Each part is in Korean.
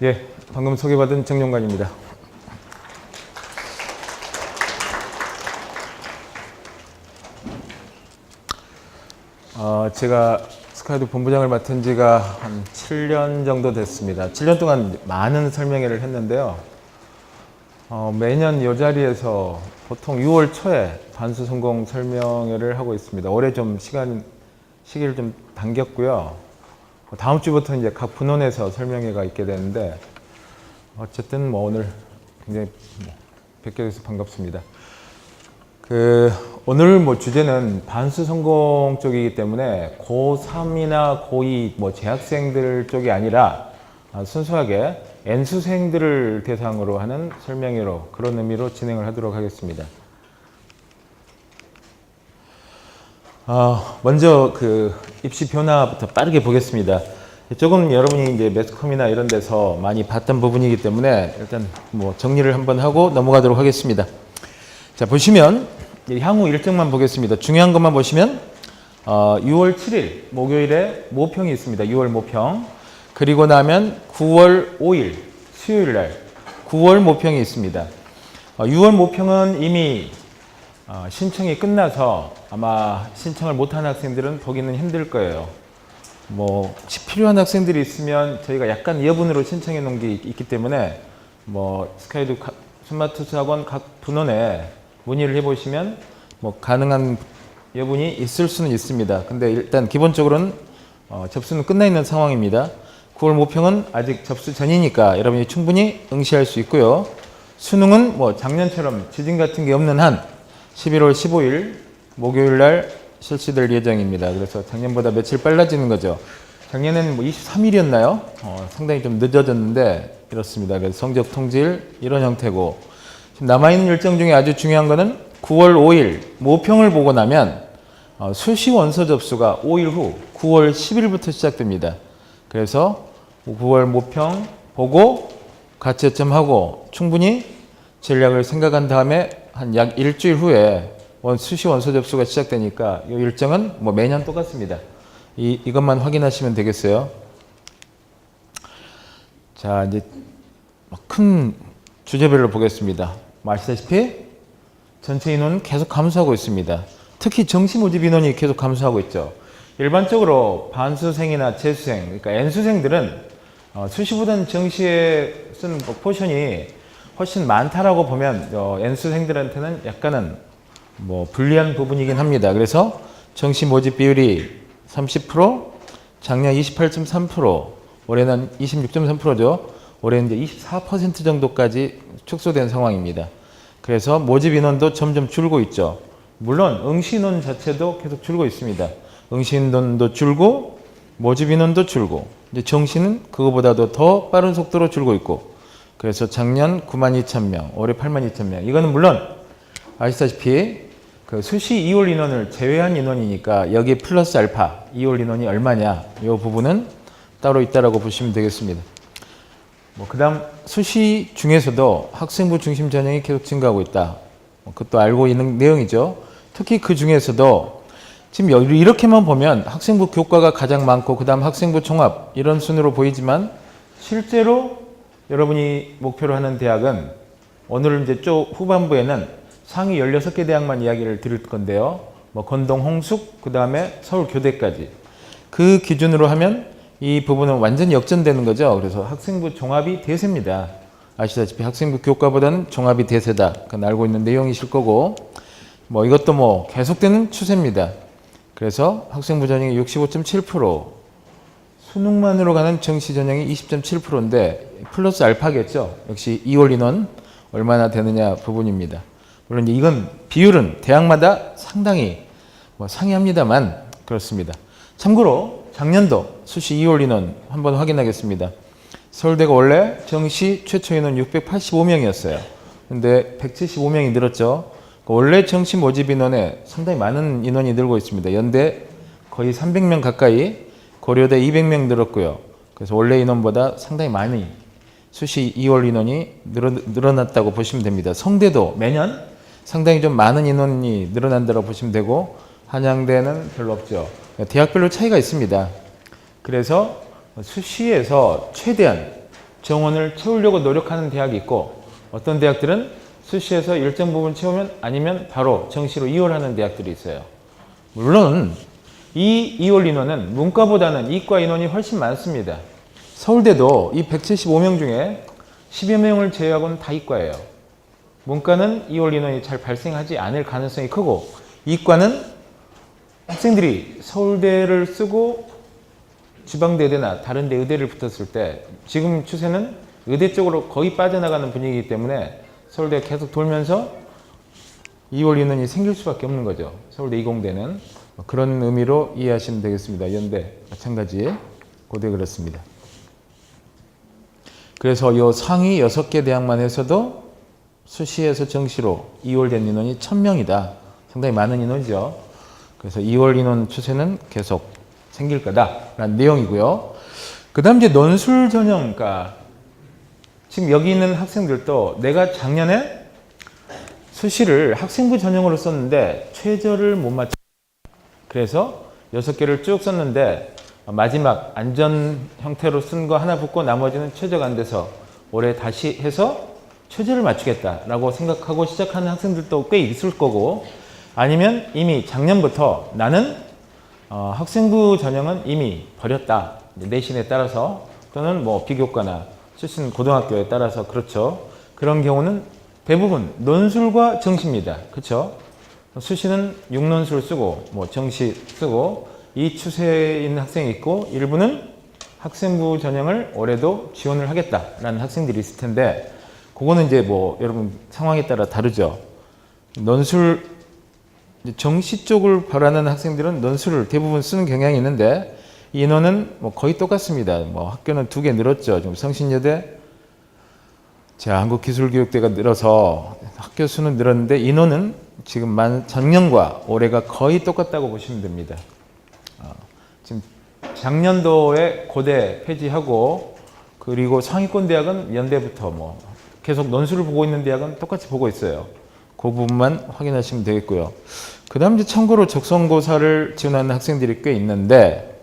예, 방금 소개받은 정용관입니다. 제가 스카이드 본부장을 맡은 지가 한 7년 정도 됐습니다. 7년 동안 많은 설명회를 했는데요. 매년 이 자리에서 보통 6월 초에 반수 성공 설명회를 하고 있습니다. 올해 좀 시기를 좀 당겼고요. 다음 주부터 이제 각 분원에서 설명회가 있게 되는데, 어쨌든 오늘 굉장히 뵙게 돼서 반갑습니다. 오늘 주제는 반수 성공 쪽이기 때문에 고3이나 고2 재학생들 쪽이 아니라 순수하게 N수생들을 대상으로 하는 설명회로, 그런 의미로 진행을 하도록 하겠습니다. 먼저 입시 변화부터 빠르게 보겠습니다. 조금 여러분이 이제 매스컴이나 이런 데서 많이 봤던 부분이기 때문에 일단 정리를 한번 하고 넘어가도록 하겠습니다. 자, 보시면 향후 일정만 보겠습니다. 중요한 것만 보시면 6월 7일 목요일에 모평이 있습니다. 6월 모평. 그리고 나면 9월 5일 수요일 날 9월 모평이 있습니다. 6월 모평은 이미 신청이 끝나서 아마 신청을 못한 학생들은 보기는 힘들 거예요. 혹시 필요한 학생들이 있으면 저희가 약간 여분으로 신청해 놓은 게 있기 때문에 스카이드 스마트 학원 각 분원에 문의를 해보시면 가능한 여분이 있을 수는 있습니다. 근데 일단 기본적으로는 접수는 끝나 있는 상황입니다. 9월 모평은 아직 접수 전이니까 여러분이 충분히 응시할 수 있고요. 수능은 작년처럼 지진 같은 게 없는 한 11월 15일 목요일 날 실시될 예정입니다. 그래서 작년보다 며칠 빨라지는 거죠. 작년에는 23일이었나요? 상당히 좀 늦어졌는데 이렇습니다. 그래서 성적 통지일 이런 형태고, 지금 남아있는 일정 중에 아주 중요한 거는 9월 5일 모평을 보고 나면 수시 원서 접수가 5일 후 9월 10일부터 시작됩니다. 그래서 9월 모평 보고 가채점하고 충분히 전략을 생각한 다음에 한 약 일주일 후에 수시 원서 접수가 시작되니까 이 일정은 매년 똑같습니다. 이것만 확인하시면 되겠어요. 자, 이제 큰 주제별로 보겠습니다. 아시다시피 전체 인원은 계속 감소하고 있습니다. 특히 정시 모집 인원이 계속 감소하고 있죠. 일반적으로 반수생이나 재수생, 그러니까 N수생들은 수시보다는 정시에 쓴 포션이 훨씬 많다라고 보면 N수생들한테는 약간은 불리한 부분이긴 합니다. 그래서 정시 모집 비율이 30%, 작년 28.3%, 올해는 26.3%죠. 올해는 이제 24% 정도까지 축소된 상황입니다. 그래서 모집 인원도 점점 줄고 있죠. 물론 응시 인원 자체도 계속 줄고 있습니다. 응시 인원도 줄고 모집 인원도 줄고, 이제 정시는 그거보다도 더 빠른 속도로 줄고 있고, 그래서 작년 92,000명, 올해 82,000명. 이거는 물론 아시다시피 수시 2월 인원을 제외한 인원이니까 여기에 플러스 알파 2월 인원이 얼마냐, 이 부분은 따로 있다라고 보시면 되겠습니다. 그 다음 수시 중에서도 학생부 중심 전형이 계속 증가하고 있다. 그것도 알고 있는 내용이죠. 특히 그 중에서도 지금 이렇게만 보면 학생부 교과가 가장 많고 그 다음 학생부 종합 이런 순으로 보이지만, 실제로 여러분이 목표로 하는 대학은 오늘 이제 후반부에는 상위 16개 대학만 이야기를 드릴 건데요. 건동, 홍숙, 그 다음에 서울교대까지. 그 기준으로 하면 이 부분은 완전히 역전되는 거죠. 그래서 학생부 종합이 대세입니다. 아시다시피 학생부 교과보다는 종합이 대세다. 그건 알고 있는 내용이실 거고, 이것도 계속되는 추세입니다. 그래서 학생부 전형이 65.7%, 수능만으로 가는 정시 전형이 20.7%인데 플러스 알파겠죠. 역시 2월 인원 얼마나 되느냐 부분입니다. 물론 이건 비율은 대학마다 상당히 상이합니다만 그렇습니다. 참고로 작년도 수시 2월 인원 한번 확인하겠습니다. 서울대가 원래 정시 최초 인원 685명이었어요. 근데 175명이 늘었죠. 원래 정시 모집 인원에 상당히 많은 인원이 늘고 있습니다. 연대 거의 300명 가까이, 고려대 200명 늘었고요. 그래서 원래 인원보다 상당히 많이 수시 2월 인원이 늘어났다고 보시면 됩니다. 성대도 매년 상당히 좀 많은 인원이 늘어난다고 보시면 되고, 한양대는 별로 없죠. 대학별로 차이가 있습니다. 그래서 수시에서 최대한 정원을 채우려고 노력하는 대학이 있고 어떤 대학들은 수시에서 일정 부분 채우면 아니면 바로 정시로 이월하는 대학들이 있어요. 물론 이 이월 인원은 문과보다는 이과 인원이 훨씬 많습니다. 서울대도 이 175명 중에 10여 명을 제외하고는 다 이과예요. 문과는 이월 인원이 잘 발생하지 않을 가능성이 크고 이과는 학생들이 서울대를 쓰고 지방대대나 다른 데 의대를 붙었을 때 지금 추세는 의대 쪽으로 거의 빠져나가는 분위기이기 때문에 서울대가 계속 돌면서 이월 인원이 생길 수밖에 없는 거죠. 서울대 이공대는. 그런 의미로 이해하시면 되겠습니다. 연대 마찬가지 고대 그렇습니다. 그래서 이 상위 6개 대학만 해서도 수시에서 정시로 이월된 인원이 1000명이다. 상당히 많은 인원이죠. 그래서 이월 인원 추세는 계속 생길 거다라는 내용이고요. 그 다음 이제 논술 전형, 그러니까 지금 여기 있는 학생들도 내가 작년에 수시를 학생부 전형으로 썼는데 최저를 못 맞췄. 그래서 6개를 쭉 썼는데 마지막 안전 형태로 쓴 거 하나 붙고 나머지는 최저가 안 돼서 올해 다시 해서 최저를 맞추겠다라고 생각하고 시작하는 학생들도 꽤 있을 거고 아니면 이미 작년부터 나는 학생부 전형은 이미 버렸다. 내신에 따라서 또는 뭐 비교과나 출신 고등학교에 따라서 그렇죠. 그런 경우는 대부분 논술과 정시입니다. 그렇죠? 수시는 6논술 쓰고 뭐 정시 쓰고 이 추세에 있는 학생이 있고 일부는 학생부 전형을 올해도 지원을 하겠다라는 학생들이 있을 텐데 그거는 이제 뭐 여러분 상황에 따라 다르죠. 논술 정시 쪽을 바라는 학생들은 논술을 대부분 쓰는 경향이 있는데 인원은 뭐 거의 똑같습니다. 뭐 학교는 2개 늘었죠. 지금 성신여대, 한국기술교육대가 늘어서 학교 수는 늘었는데 인원은 지금 작년과 올해가 거의 똑같다고 보시면 됩니다. 지금 작년도에 고대 폐지하고 그리고 상위권 대학은 연대부터 뭐 계속 논술을 보고 있는 대학은 똑같이 보고 있어요. 그 부분만 확인하시면 되겠고요. 그 다음 이제 참고로 적성고사를 지원하는 학생들이 꽤 있는데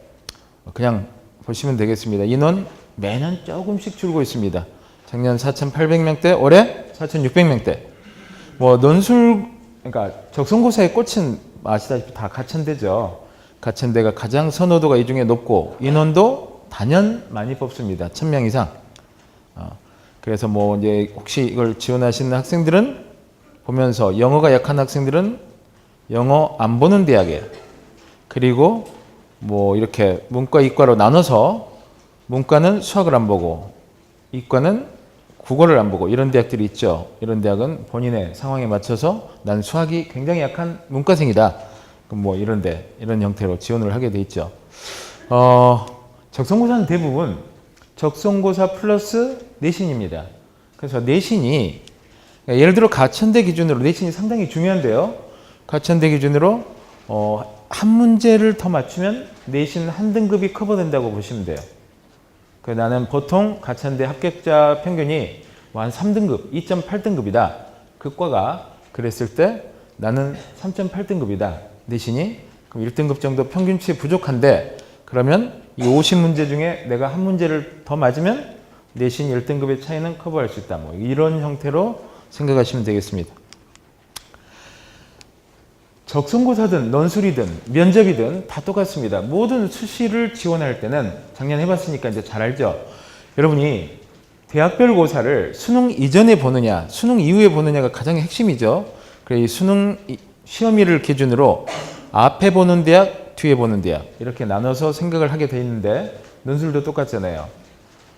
그냥 보시면 되겠습니다. 인원 매년 조금씩 줄고 있습니다. 작년 4,800명대, 올해 4,600명대. 뭐 논술, 그러니까 적성고사의 꽃은 아시다시피 다 가천대죠. 가천대가 가장 선호도가 이 중에 높고 인원도 단연 많이 뽑습니다. 1000명 이상. 그래서 뭐 이제 혹시 이걸 지원하시는 학생들은 보면서 영어가 약한 학생들은 영어 안 보는 대학에 그리고 뭐 이렇게 문과 이과로 나눠서 문과는 수학을 안 보고 이과는 국어를 안 보고 이런 대학들이 있죠. 이런 대학은 본인의 상황에 맞춰서 난 수학이 굉장히 약한 문과생이다. 그럼 뭐 이런 형태로 지원을 하게 돼 있죠. 적성고사는 대부분 적성고사 플러스 내신입니다. 그래서 내신이 예를 들어 가천대 기준으로 내신이 상당히 중요한데요. 가천대 기준으로 한 문제를 더 맞추면 내신 한 등급이 커버된다고 보시면 돼요. 나는 보통 가천대 합격자 평균이 한 3등급, 2.8등급이다. 그 과가 그랬을 때 나는 3.8등급이다. 내신이 그럼 1등급 정도 평균치에 부족한데 그러면 이 50문제 중에 내가 한 문제를 더 맞으면 내신 1등급의 차이는 커버할 수 있다. 뭐 이런 형태로 생각하시면 되겠습니다. 적성고사든 논술이든 면접이든 다 똑같습니다. 모든 수시를 지원할 때는 작년 해봤으니까 이제 잘 알죠. 여러분이 대학별 고사를 수능 이전에 보느냐 수능 이후에 보느냐가 가장 핵심이죠. 그래서 이 수능 시험일을 기준으로 앞에 보는 대학 뒤에 보는 대학 이렇게 나눠서 생각을 하게 돼 있는데 논술도 똑같잖아요.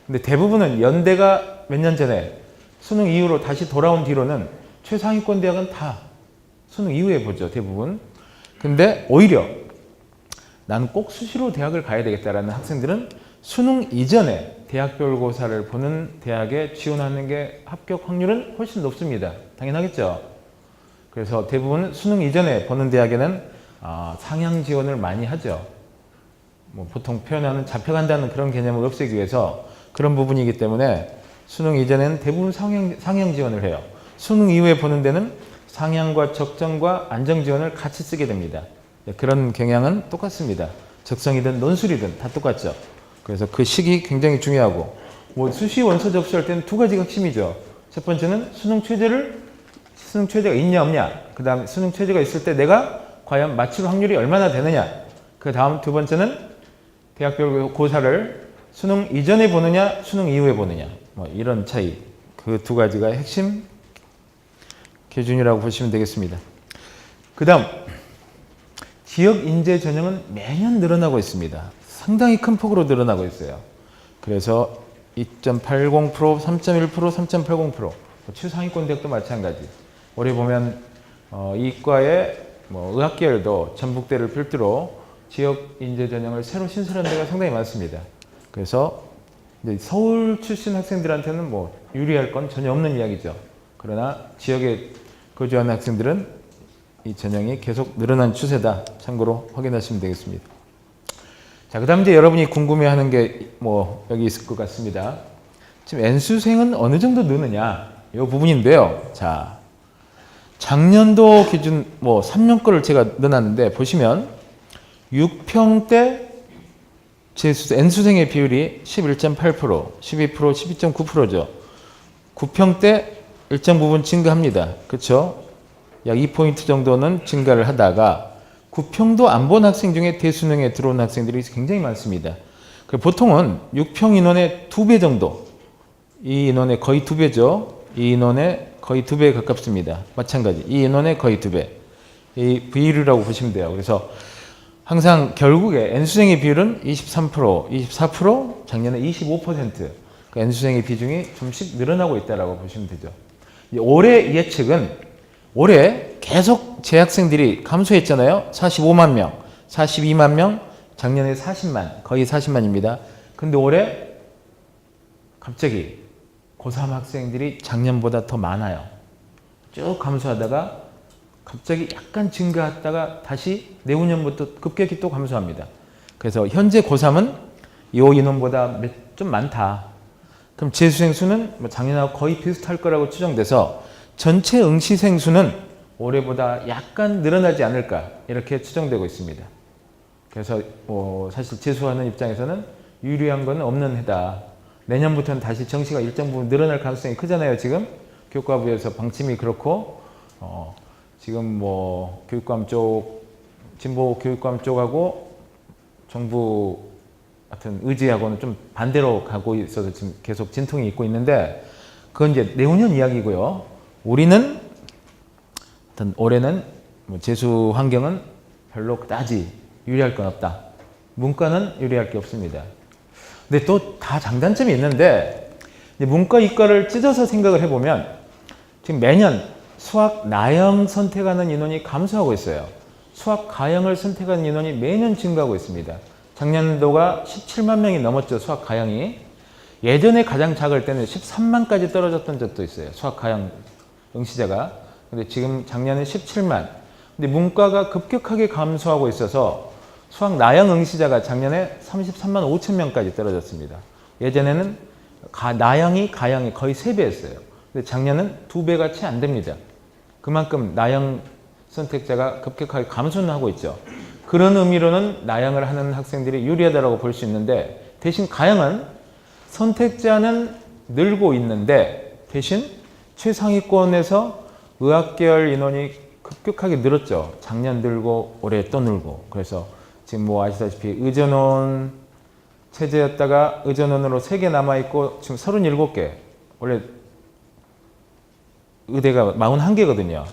근데 대부분은 연대가 몇 년 전에 수능 이후로 다시 돌아온 뒤로는 최상위권 대학은 다 수능 이후에 보죠. 대부분. 근데 오히려 나는 꼭 수시로 대학을 가야 되겠다라는 학생들은 수능 이전에 대학별 고사를 보는 대학에 지원하는 게 합격 확률은 훨씬 높습니다. 당연하겠죠. 그래서 대부분 수능 이전에 보는 대학에는 상향 지원을 많이 하죠. 뭐 보통 표현하는 잡혀간다는 그런 개념을 없애기 위해서 그런 부분이기 때문에 수능 이전에는 대부분 상향 지원을 해요. 수능 이후에 보는 데는 상향과 적정과 안정 지원을 같이 쓰게 됩니다. 그런 경향은 똑같습니다. 적성이든 논술이든 다 똑같죠. 그래서 그 시기 굉장히 중요하고 뭐 수시 원서 접수할 때는 두 가지가 핵심이죠. 첫 번째는 수능 최저가 있냐 없냐. 그 다음에 수능 최저가 있을 때 내가 과연 맞출 확률이 얼마나 되느냐. 그 다음 두 번째는 대학별 고사를 수능 이전에 보느냐 수능 이후에 보느냐. 뭐 이런 차이. 그 두 가지가 핵심 기준이라고 보시면 되겠습니다. 그 다음 지역 인재 전형은 매년 늘어나고 있습니다. 상당히 큰 폭으로 늘어나고 있어요. 그래서 2.80%, 3.1%, 3.80%, 최상위권 대학도 마찬가지. 올해 보면 이과의 의학계열도 전북대를 필두로 지역 인재 전형을 새로 신설한 데가 상당히 많습니다. 그래서 이제 서울 출신 학생들한테는 유리할 건 전혀 없는 이야기죠. 그러나 지역에 거주하는 학생들은 이 전형이 계속 늘어난 추세다. 참고로 확인하시면 되겠습니다. 자, 그 다음 이제 여러분이 궁금해하는 게 여기 있을 것 같습니다. 지금 N수생은 어느 정도 느느냐 이 부분인데요. 자, 작년도 기준 3년 거를 제가 넣어놨는데 보시면 6평대 N수생의 비율이 11.8%, 12%, 12.9%죠. 9평대 일정 부분 증가합니다. 그렇죠? 약 2포인트 정도는 증가를 하다가 9평도 안 본 학생 중에 대수능에 들어온 학생들이 굉장히 많습니다. 보통은 6평 인원의 2배 정도, 이 인원의 거의 2배죠. 이 인원의 거의 2배에 가깝습니다. 마찬가지. 이 인원의 거의 2배. 이 비율이라고 보시면 돼요. 그래서 항상 결국에 N수생의 비율은 23%, 24%, 작년에 25%. N수생의 비중이 좀씩 늘어나고 있다고 보시면 되죠. 올해 예측은 올해 계속 재학생들이 감소했잖아요. 45만 명, 42만 명, 작년에 40만, 거의 40만입니다. 근데 올해 갑자기 고3 학생들이 작년보다 더 많아요. 쭉 감소하다가 갑자기 약간 증가했다가 다시 내후년부터 급격히 또 감소합니다. 그래서 현재 고3은 이 인원보다 좀 많다. 그럼 재수생 수는 작년하고 거의 비슷할 거라고 추정돼서 전체 응시생 수는 올해보다 약간 늘어나지 않을까 이렇게 추정되고 있습니다. 그래서 사실 재수하는 입장에서는 유리한 건 없는 해다. 내년부터는 다시 정시가 일정 부분 늘어날 가능성이 크잖아요. 지금 교육과부에서 방침이 그렇고 지금 교육감 쪽, 진보 교육감 쪽하고 정부 같은 의지하고는 좀 반대로 가고 있어서 지금 계속 진통이 있고 있는데 그건 이제 내후년 이야기고요. 우리는 올해는 재수 환경은 별로 그다지 유리할 건 없다. 문과는 유리할 게 없습니다. 근데 또 다 장단점이 있는데 문과 이과를 찢어서 생각을 해보면 지금 매년 수학 나형 선택하는 인원이 감소하고 있어요. 수학 가형을 선택하는 인원이 매년 증가하고 있습니다. 작년도가 17만 명이 넘었죠. 수학 가형이. 예전에 가장 작을 때는 13만까지 떨어졌던 적도 있어요. 수학 가형 응시자가. 근데 지금 작년에 17만. 근데 문과가 급격하게 감소하고 있어서 수학 나형 응시자가 작년에 33만 5천 명까지 떨어졌습니다. 예전에는 나형이 가형이 거의 3배였어요. 근데 작년은 2배가 채 안 됩니다. 그만큼 나형 선택자가 급격하게 감소는 하고 있죠. 그런 의미로는 나형을 하는 학생들이 유리하다고 볼 수 있는데 대신 가형은 선택자는 늘고 있는데 대신 최상위권에서 의학계열 인원이 급격하게 늘었죠. 작년 늘고 올해 또 늘고. 그래서 지금 아시다시피 의전원 체제였다가 의전원으로 3개 남아있고 지금 37개. 원래 의대가 41개거든요.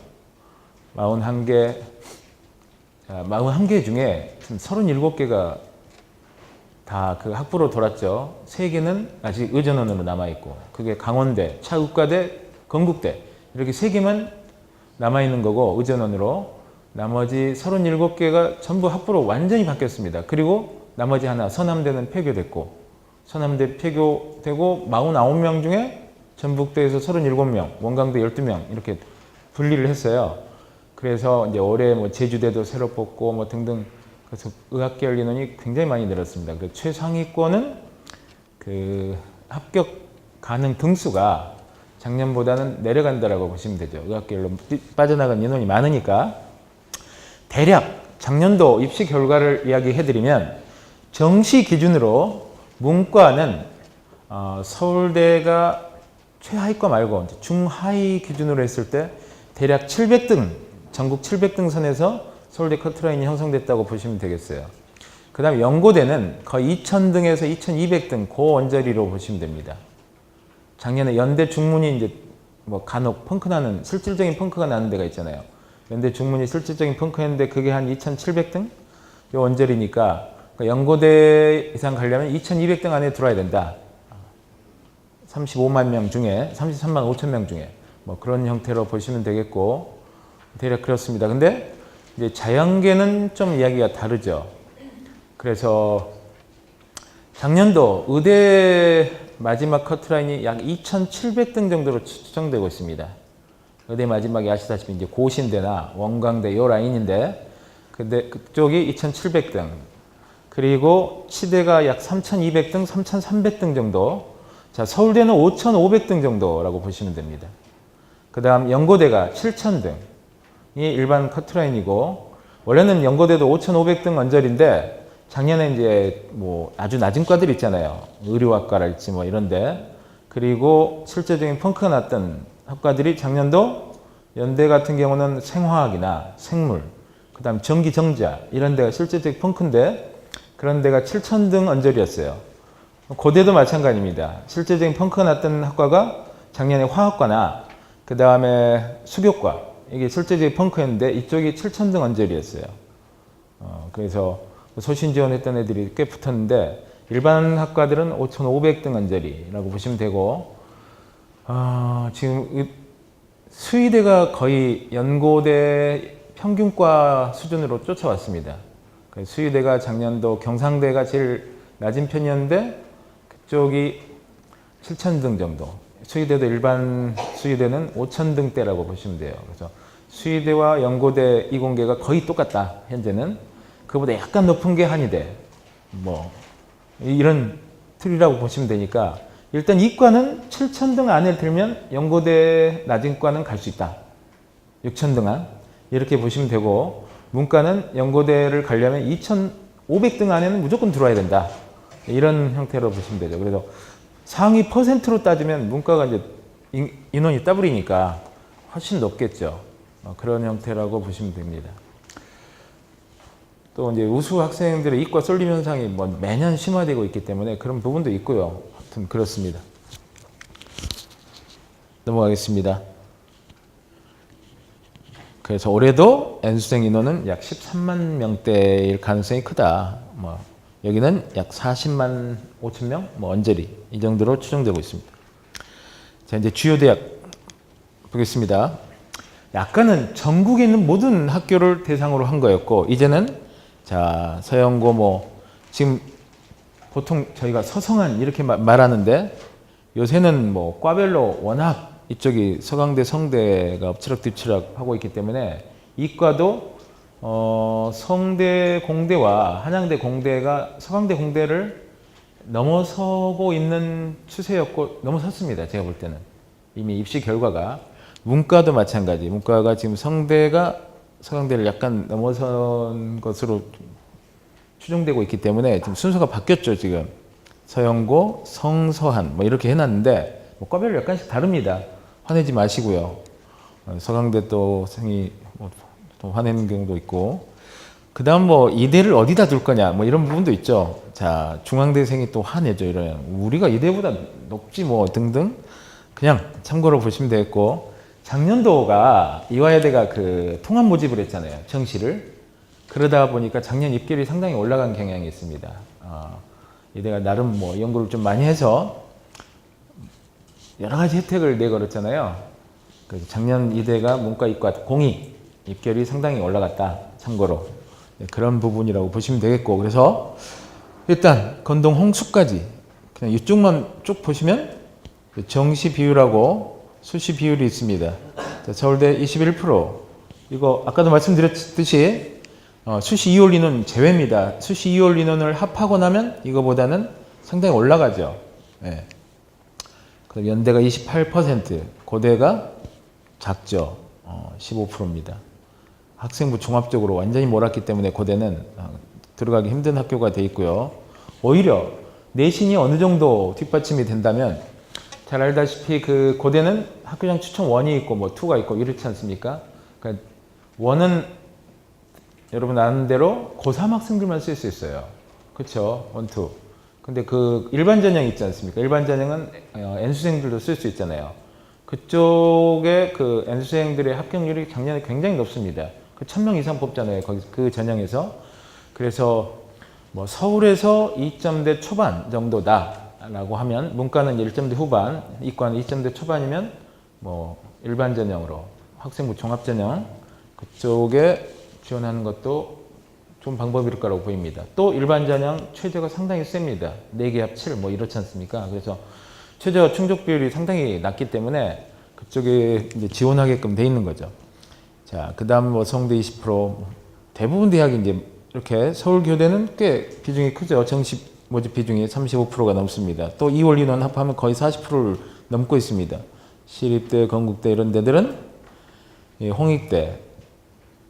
41개 중에 지금 37개가 다 그 학부로 돌았죠. 3개는 아직 의전원으로 남아있고 그게 강원대, 차의과대, 건국대 이렇게 3개만 남아있는 거고 의전원으로 나머지 37개가 전부 학부로 완전히 바뀌었습니다. 그리고 나머지 하나 서남대는 폐교됐고 서남대 폐교되고 49명 중에 전북대에서 37명, 원광대 12명 이렇게 분리를 했어요. 그래서 이제 올해 제주대도 새로 뽑고 등등 그래서 의학계열 인원이 굉장히 많이 늘었습니다. 그 최상위권은 그 합격 가능 등수가 작년보다는 내려간다라고 보시면 되죠. 의학계열로 빠져나간 인원이 많으니까 대략 작년도 입시 결과를 이야기해드리면 정시 기준으로 문과는 서울대가 최하위과 말고 중하위 기준으로 했을 때 대략 700등, 전국 700등 선에서 서울대 커트라인이 형성됐다고 보시면 되겠어요. 그 다음에 연고대는 거의 2000등에서 2200등 고언저리로 보시면 됩니다. 작년에 연대 중문이 이제 뭐 간혹 펑크 나는, 실질적인 펑크가 나는 데가 있잖아요. 연대 중문이 실질적인 펑크였는데 그게 한 2700등? 요 언저리니까 연고대 이상 가려면 2200등 안에 들어야 된다. 35만 명 중에, 33만 5천 명 중에 뭐 그런 형태로 보시면 되겠고, 대략 그렇습니다. 근데 이제 자연계는 좀 이야기가 다르죠. 그래서 작년도 의대 마지막 커트라인이 약 2,700등 정도로 추정되고 있습니다. 의대 마지막에 아시다시피 이제 고신대나 원광대 요 라인인데, 근데 그쪽이 2,700등, 그리고 치대가 약 3,200등, 3,300등 정도. 자, 서울대는 5,500등 정도라고 보시면 됩니다. 그 다음 연고대가 7,000등이 일반 커트라인이고, 원래는 연고대도 5,500등 언저리인데 작년에 이제 뭐 아주 낮은 과들 있잖아요. 의료학과랄지 뭐 이런데, 그리고 실제적인 펑크가 났던 학과들이 작년도 연대 같은 경우는 생화학이나 생물, 그 다음 전기정자 이런 데가 실제적인 펑크인데 그런 데가 7,000등 언저리였어요. 고대도 마찬가지입니다. 실제적인 펑크가 났던 학과가 작년에 화학과나 그 다음에 수교과, 이게 실제적인 펑크였는데 이쪽이 7,000등 언저리였어요. 그래서 소신 지원했던 애들이 꽤 붙었는데 일반 학과들은 5,500등 언저리라고 보시면 되고, 지금 수의대가 거의 연고대 평균과 수준으로 쫓아왔습니다. 수의대가 작년도 경상대가 제일 낮은 편이었는데 그쪽이 7,000등 정도. 수의대도 일반 수의대는 5,000등대라고 보시면 돼요. 그래서 수의대와 연고대 이공계가 거의 똑같다. 현재는 그보다 약간 높은 게 한의대. 뭐 이런 틀이라고 보시면 되니까 일단 이과는 7,000등 안에 들면 연고대 낮은 과는 갈 수 있다. 6,000등 안 이렇게 보시면 되고, 문과는 연고대를 가려면 2,500등 안에는 무조건 들어와야 된다. 이런 형태로 보시면 되죠. 그래서 상위 퍼센트로 따지면 문과가 이제 인원이 더블이니까 훨씬 높겠죠. 그런 형태라고 보시면 됩니다. 또 이제 우수 학생들의 이과 쏠림 현상이 뭐 매년 심화되고 있기 때문에 그런 부분도 있고요. 하여튼 그렇습니다. 넘어가겠습니다. 그래서 올해도 N수생 인원은 약 13만 명대일 가능성이 크다. 뭐 여기는 약 40만 5천 명, 뭐 언저리 이 정도로 추정되고 있습니다. 자, 이제 주요 대학 보겠습니다. 약간은 전국에 있는 모든 학교를 대상으로 한 거였고, 이제는 자, 서영고 뭐 지금 보통 저희가 서성한 이렇게 말하는데 요새는 뭐 과별로 워낙 이쪽이 서강대, 성대가 엎치락뒤치락 하고 있기 때문에 이과도 성대 공대와 한양대 공대가 서강대 공대를 넘어서고 있는 추세였고, 넘어섰습니다. 제가 볼 때는 이미 입시 결과가. 문과도 마찬가지. 문과가 지금 성대가 서강대를 약간 넘어선 것으로 추정되고 있기 때문에 지금 순서가 바뀌었죠. 지금 서영고, 성서한 뭐 이렇게 해놨는데 뭐 과별로 약간씩 다릅니다. 화내지 마시고요. 서강대 또 생이 뭐 또 화내는 경우도 있고, 그 다음 뭐 이대를 어디다 둘 거냐 뭐 이런 부분도 있죠. 자, 중앙대생이 또 화내죠. 이러면 우리가 이대보다 높지 뭐 등등, 그냥 참고로 보시면 되겠고, 작년도가 이화여대가 그 통합 모집을 했잖아요. 정시를. 그러다 보니까 작년 입결이 상당히 올라간 경향이 있습니다. 이대가 나름 뭐 연구를 좀 많이 해서 여러 가지 혜택을 내걸었잖아요. 그래서 작년 이대가 문과 이과 공이 입결이 상당히 올라갔다. 참고로 그런 부분이라고 보시면 되겠고, 그래서 일단 건동 홍수까지 그냥 이쪽만 쭉 보시면 정시 비율하고 수시 비율이 있습니다. 자, 서울대 21%. 이거 아까도 말씀드렸듯이 수시 2월 인원 제외입니다. 수시 2월 인원을 합하고 나면 이거보다는 상당히 올라가죠. 네. 그럼 연대가 28%, 고대가 작죠. 15%입니다. 학생부 종합적으로 완전히 몰았기 때문에 고대는 들어가기 힘든 학교가 돼 있고요. 오히려 내신이 어느 정도 뒷받침이 된다면 잘 알다시피 그 고대는 학교장 추천 1이 있고 뭐 2가 있고 이렇지 않습니까? 그러니까 1은 여러분 아는 대로 고3 학생들만 쓸 수 있어요. 그렇죠? 1, 2. 근데 그 일반 전형 있지 않습니까? 일반 전형은 N수생들도 쓸 수 있잖아요. 그쪽에 그 N수생들의 합격률이 작년에 굉장히 높습니다. 그 1000명 이상 뽑잖아요. 거기 그 전형에서. 그래서 뭐 서울에서 2점대 초반 정도다라고 하면 문과는 1점대 후반, 이과는 2점대 초반이면 뭐 일반 전형으로 학생부 종합 전형 그쪽에 지원하는 것도 좋은 방법일 거라고 보입니다. 또 일반 전형 최저가 상당히 셉니다. 4개 합 7, 뭐 이렇지 않습니까? 그래서 최저 충족 비율이 상당히 낮기 때문에 그쪽에 이제 지원하게끔 돼 있는 거죠. 자, 그 다음 뭐 성대 20%, 대부분 대학이 이제 이렇게 서울교대는 꽤 비중이 크죠. 정시 모집 비중이 35%가 넘습니다. 또 2월 인원 합하면 거의 40%를 넘고 있습니다. 시립대, 건국대 이런 데들은 홍익대,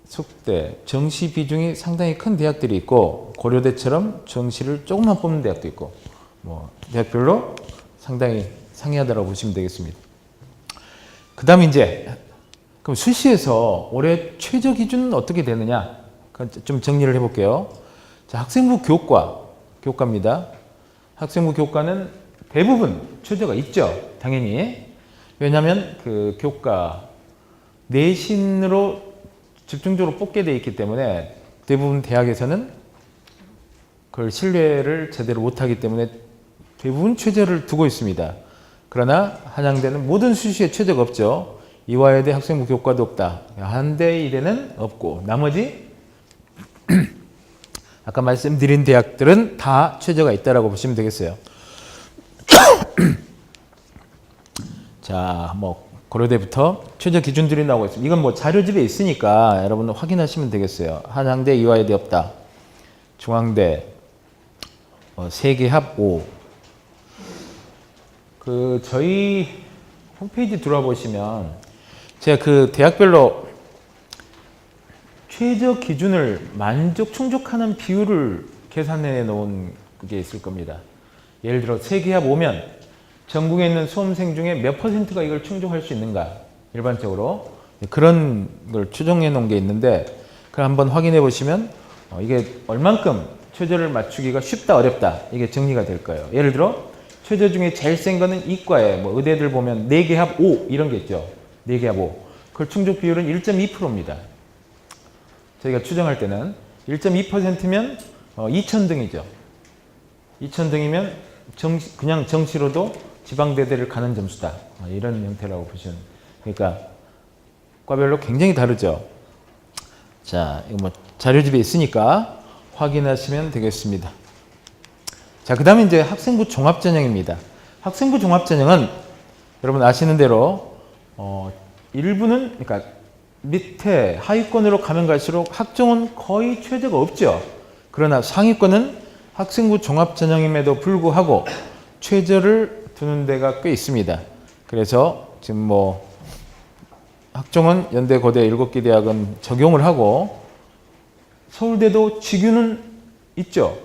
숙대, 정시 비중이 상당히 큰 대학들이 있고 고려대처럼 정시를 조금만 뽑는 대학도 있고 뭐 대학별로 상당히 상이하다고 보시면 되겠습니다. 그 다음 이제 그럼 수시에서 올해 최저 기준은 어떻게 되느냐 좀 정리를 해볼게요. 자, 학생부 교과입니다. 학생부 교과는 대부분 최저가 있죠. 당연히. 왜냐하면 그 교과 내신으로 집중적으로 뽑게 돼 있기 때문에 대부분 대학에서는 그걸 신뢰를 제대로 못하기 때문에 대부분 최저를 두고 있습니다. 그러나 한양대는 모든 수시에 최저가 없죠. 이화여대 학생부 교과도 없다. 한대일에는 없고 나머지 아까 말씀드린 대학들은 다 최저가 있다라고 보시면 되겠어요. 자, 뭐 고려대부터 최저 기준들이 나오고 있습니다. 이건 뭐 자료집에 있으니까 여러분 확인하시면 되겠어요. 한양대, 이화여대 없다. 중앙대, 세계합 5. 그 저희 홈페이지 들어와 보시면 제가 그 대학별로 최저 기준을 충족하는 비율을 계산해 놓은 게 있을 겁니다. 예를 들어 세계합 5면 전국에 있는 수험생 중에 몇 %가 이걸 충족할 수 있는가 일반적으로 그런 걸 추정해 놓은 게 있는데 그걸 한번 확인해 보시면 이게 얼만큼 최저를 맞추기가 쉽다 어렵다 이게 정리가 될 거예요. 예를 들어 최저 중에 제일 센 거는 이과에 뭐 의대들 보면 4개 합 5 이런 게 있죠. 4개 합 5. 그 충족 비율은 1.2%입니다. 저희가 추정할 때는 1.2%면 2,000등이죠. 2,000등이면 그냥 정시로도 지방대대를 가는 점수다. 이런 형태라고 보시면. 그러니까 과별로 굉장히 다르죠. 자, 이거 뭐 자료집에 있으니까 확인하시면 되겠습니다. 자, 그 다음에 이제 학생부 종합전형입니다. 학생부 종합전형은 여러분 아시는 대로 일부는 그러니까 밑에 하위권으로 가면 갈수록 학종은 거의 최저가 없죠. 그러나 상위권은 학생부 종합전형임에도 불구하고 최저를 두는 데가 꽤 있습니다. 그래서 지금 뭐 학종은 연대, 고대 7개 대학은 적용을 하고 서울대도 직유는 있죠.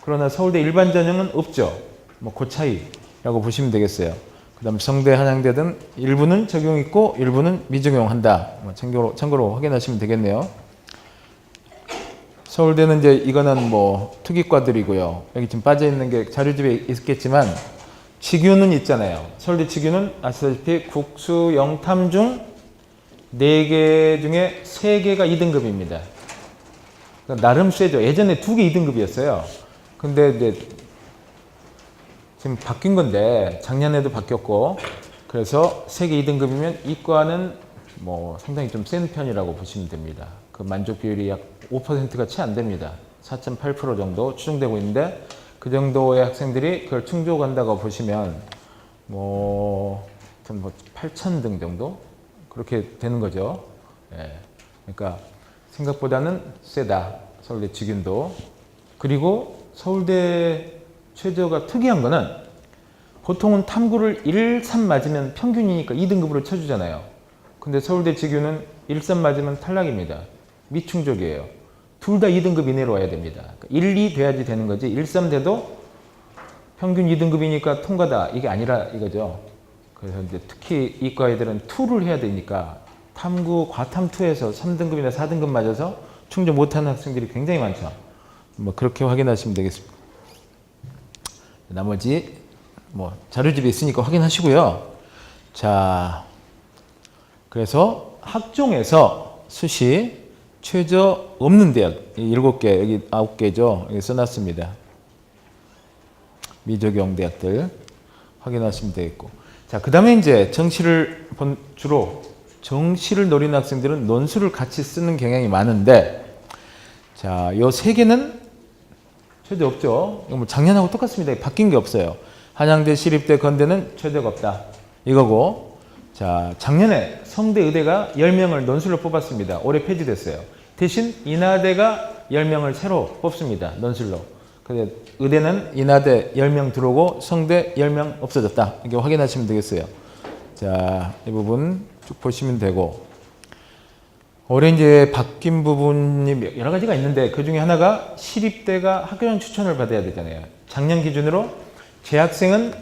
그러나 서울대 일반 전형은 없죠. 뭐 그 차이라고 보시면 되겠어요. 그 다음 성대, 한양대 등 일부는 적용 있고 일부는 미적용한다. 참고로 확인하시면 되겠네요. 서울대는 이제 이거는 뭐 특이과들이고요. 여기 지금 빠져 있는 게 자료집에 있겠지만 직유는 있잖아요. 서울대 직유는 아시다시피 국수, 영탐 중 4개 중에 3개가 2등급입니다. 그러니까 나름 세죠. 예전에 2개 2등급이었어요. 근데 이제 지금 바뀐 건데 작년에도 바뀌었고 그래서 3개 2등급이면 이과는 뭐 상당히 좀 센 편이라고 보시면 됩니다. 그 만족 비율이 약 5%가 채 안 됩니다. 4.8% 정도 추정되고 있는데 그 정도의 학생들이 그걸 충족한다고 보시면 뭐 8,000등 정도 그렇게 되는 거죠. 예. 그러니까 생각보다는 세다. 서울대 직윤도. 그리고 서울대 최저가 특이한 거는 보통은 탐구를 1, 3 맞으면 평균이니까 2등급으로 쳐주잖아요. 근데 서울대 직유는 1, 3 맞으면 탈락입니다. 미충족이에요. 둘 다 2등급 이내로 와야 됩니다. 1, 2 돼야지 되는 거지 1, 3 돼도 평균 2등급이니까 통과다. 이게 아니라 이거죠. 그래서 이제 특히 이과 애들은 2를 해야 되니까 탐구 과탐 2에서 3등급이나 4등급 맞아서 충족 못하는 학생들이 굉장히 많죠. 뭐 그렇게 확인하시면 되겠습니다. 나머지 뭐 자료집에 있으니까 확인하시고요. 자, 그래서 학종에서 수시 최저 없는 대학 7개, 여기 9개죠. 여기 써놨습니다. 미적용 대학들 확인하시면 되겠고. 자, 그 다음에 이제 주로 정시를 노리는 학생들은 논술을 같이 쓰는 경향이 많은데, 자, 요 3개는 최대 없죠. 이거 뭐 작년하고 똑같습니다. 바뀐 게 없어요. 한양대, 시립대, 건대는 최대가 없다. 이거고, 자, 작년에 성대, 의대가 10명을 논술로 뽑았습니다. 올해 폐지됐어요. 대신 인하대가 10명을 새로 뽑습니다. 논술로. 근데 의대는 인하대 10명 들어오고 성대 10명 없어졌다. 이렇게 확인하시면 되겠어요. 자, 이 부분 쭉 보시면 되고, 올해 이제 바뀐 부분이 여러 가지가 있는데 그 중에 하나가 시립대가 학교장 추천을 받아야 되잖아요. 작년 기준으로 재학생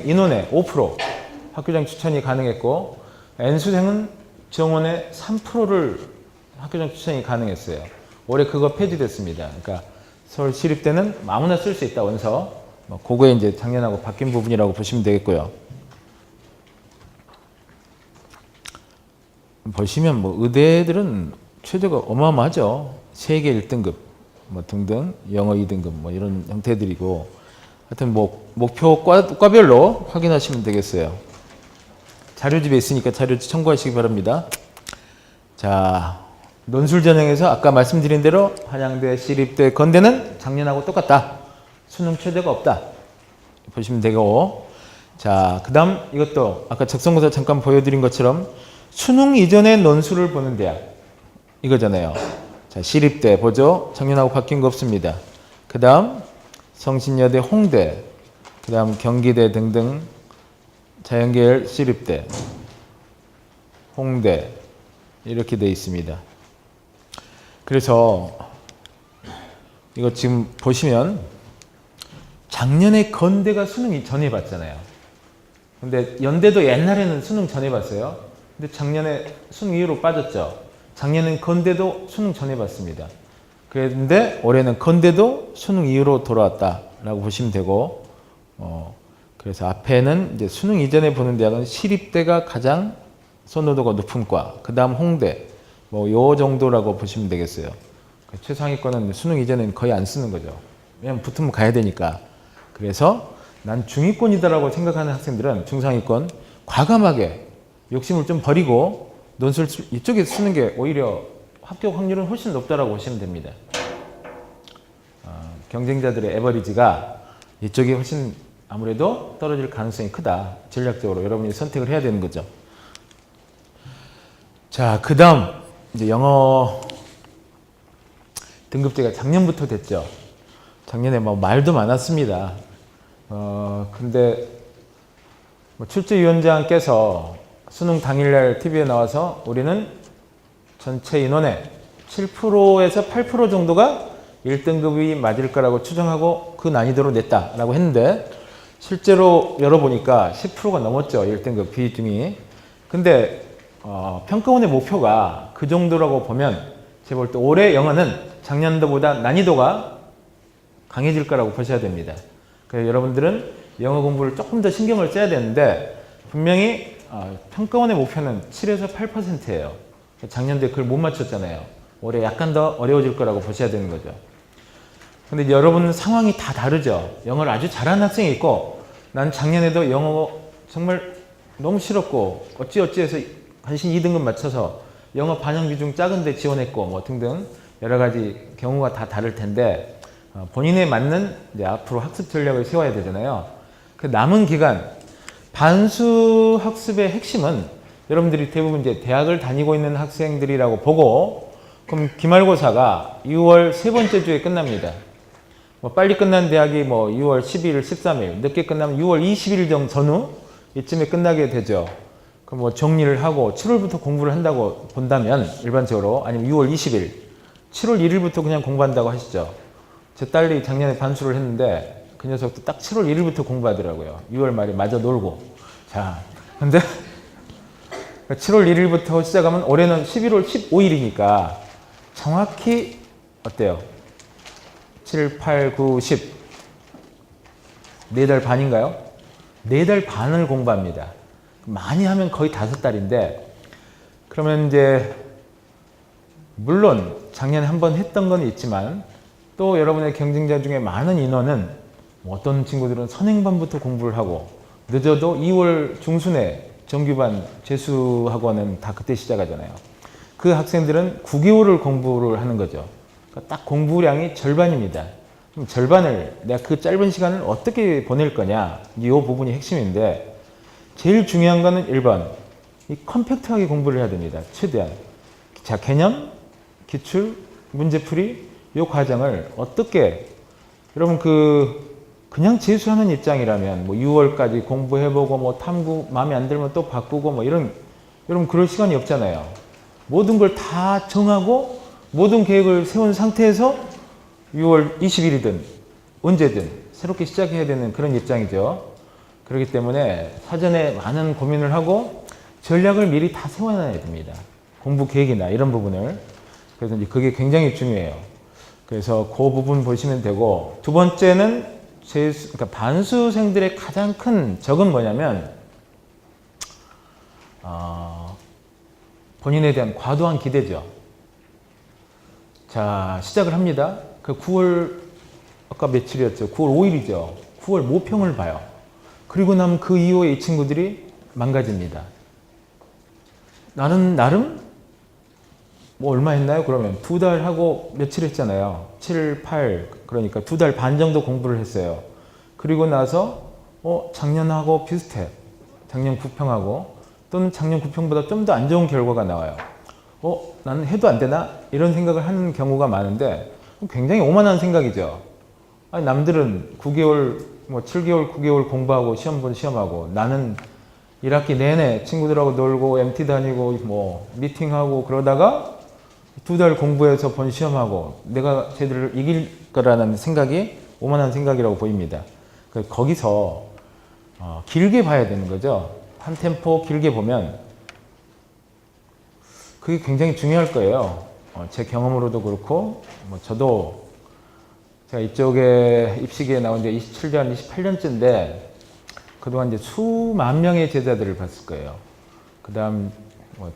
인원의 5% 학교장 추천이 가능했고, N수생은 정원의 3%를 학교장 추천이 가능했어요. 올해 그거 폐지됐습니다. 그러니까 서울 시립대는 아무나 쓸 수 있다, 원서. 그거에 이제 작년하고 바뀐 부분이라고 보시면 되겠고요. 보시면 뭐 의대들은 최저가 어마어마하죠. 세계 1등급 뭐 등등, 영어 2등급 뭐 이런 형태들이고, 하여튼 뭐 목표 과별로 확인하시면 되겠어요. 자료집에 있으니까 자료집 참고하시기 바랍니다. 자, 논술 전형에서 아까 말씀드린 대로 한양대, 시립대, 건대는 작년하고 똑같다. 수능 최대가 없다. 보시면 되고, 자, 그 다음 이것도 아까 적성고사 잠깐 보여드린 것처럼 수능 이전에 논술을 보는 대학 이거잖아요. 자, 시립대 보죠. 작년하고 바뀐 거 없습니다. 그 다음 성신여대, 홍대, 그 다음 경기대 등등 자연계열 시립대, 홍대 이렇게 돼 있습니다. 그래서 이거 지금 보시면 작년에 건대가 수능 전에 봤잖아요. 근데 연대도 옛날에는 수능 전에 봤어요. 근데 작년에 수능 이후로 빠졌죠. 작년엔 건대도 수능 전에 봤습니다. 그런데 올해는 건대도 수능 이후로 돌아왔다라고 보시면 되고, 그래서 앞에는 이제 수능 이전에 보는 대학은 시립대가 가장 선호도가 높은 과, 그 다음 홍대, 뭐 요 정도라고 보시면 되겠어요. 최상위권은 수능 이전에는 거의 안 쓰는 거죠. 왜냐면 붙으면 가야 되니까. 그래서 난 중위권이다라고 생각하는 학생들은 중상위권 과감하게 욕심을 좀 버리고 논술 이쪽에 쓰는 게 오히려 합격 확률은 훨씬 높다라고 보시면 됩니다. 경쟁자들의 에버리지가 이쪽이 훨씬 아무래도 떨어질 가능성이 크다. 전략적으로 여러분이 선택을 해야 되는 거죠. 자, 그 다음 이제 영어 등급제가 작년부터 됐죠. 작년에 뭐 말도 많았습니다. 근데 뭐 출제위원장께서 수능 당일날 TV에 나와서 우리는 전체 인원의 7%에서 8% 정도가 1등급이 맞을 거라고 추정하고 그 난이도로 냈다라고 했는데, 실제로 열어보니까 10%가 넘었죠. 1등급 비중이. 근데 평가원의 목표가 그 정도라고 보면 제가 볼 때 올해 영어는 작년도보다 난이도가 강해질 거라고 보셔야 됩니다. 그래서 여러분들은 영어 공부를 조금 더 신경을 써야 되는데, 분명히 평가원의 목표는 7에서 8%예요. 작년도에 그걸 못 맞췄잖아요. 올해 약간 더 어려워질 거라고 보셔야 되는 거죠. 근데 여러분 상황이 다 다르죠. 영어를 아주 잘하는 학생이 있고, 난 작년에도 영어 정말 너무 싫었고 어찌어찌해서 간신히 2등급 맞춰서 영어 반영 비중 작은데 지원했고 뭐 등등 여러 가지 경우가 다 다를 텐데, 본인에 맞는 이제 앞으로 학습 전략을 세워야 되잖아요. 그 남은 기간 반수 학습의 핵심은 여러분들이 대부분 이제 대학을 다니고 있는 학생들이라고 보고, 그럼 기말고사가 6월 세 번째 주에 끝납니다. 뭐 빨리 끝난 대학이 뭐 6월 12일, 13일, 늦게 끝나면 6월 20일 전후 이쯤에 끝나게 되죠. 그럼 뭐 정리를 하고 7월부터 공부를 한다고 본다면 일반적으로, 아니면 6월 20일, 7월 1일부터 그냥 공부한다고 하시죠. 제 딸이 작년에 반수를 했는데 그 녀석도 딱 7월 1일부터 공부하더라고요. 6월 말에 마저 놀고. 자, 근데 7월 1일부터 시작하면 올해는 11월 15일이니까 정확히 어때요? 7, 8, 9, 10. 4달 반인가요? 4달 반을 공부합니다. 많이 하면 거의 5달인데, 그러면 이제 물론 작년에 한번 했던 건 있지만 또 여러분의 경쟁자 중에 많은 인원은 어떤 친구들은 선행반부터 공부를 하고 늦어도 2월 중순에 정규반 재수학원은 다 그때 시작하잖아요. 그 학생들은 9개월을 공부를 하는 거죠. 그러니까 딱 공부량이 절반입니다. 그럼 절반을 내가 그 짧은 시간을 어떻게 보낼 거냐, 이 부분이 핵심인데, 제일 중요한 거는 1번 이 컴팩트하게 공부를 해야 됩니다. 최대한. 자, 개념, 기출, 문제풀이 이 과정을 어떻게, 여러분 그냥 재수하는 입장이라면 뭐 6월까지 공부해보고 뭐 탐구 마음에 안 들면 또 바꾸고 뭐 이런, 여러분 그럴 시간이 없잖아요. 모든 걸 다 정하고 모든 계획을 세운 상태에서 6월 20일이든 언제든 새롭게 시작해야 되는 그런 입장이죠. 그렇기 때문에 사전에 많은 고민을 하고 전략을 미리 다 세워놔야 됩니다. 공부 계획이나 이런 부분을. 그래서 이제 그게 굉장히 중요해요. 그래서 그 부분 보시면 되고, 두 번째는 그러니까 반수생들의 가장 큰 적은 뭐냐면 본인에 대한 과도한 기대죠. 자, 시작을 합니다. 그 9월 아까 며칠이었죠? 9월 5일이죠. 9월 모평을 봐요. 그리고 나면 그 이후에 이 친구들이 망가집니다. 나는 나름 뭐 얼마 했나요? 그러면 2달 하고 며칠 했잖아요. 7, 8 그러니까 2달 반 정도 공부를 했어요. 그리고 나서 작년하고 비슷해. 작년 9평하고 또는 작년 9평보다 좀 더 안 좋은 결과가 나와요. 나는 해도 안 되나? 이런 생각을 하는 경우가 많은데 굉장히 오만한 생각이죠. 아니, 남들은 9개월, 뭐 7개월, 9개월 공부하고 시험 본 시험하고, 나는 1학기 내내 친구들하고 놀고 MT 다니고 뭐 미팅하고 그러다가 2달 공부해서 본 시험하고 내가 쟤들을 이길 거라는 생각이 오만한 생각이라고 보입니다. 거기서 길게 봐야 되는 거죠. 한 템포 길게 보면 그게 굉장히 중요할 거예요. 제 경험으로도 그렇고, 뭐 저도 제가 이쪽에 입시계에 나온 지 27년, 28년째인데 그동안 이제 수만 명의 제자들을 봤을 거예요. 그 다음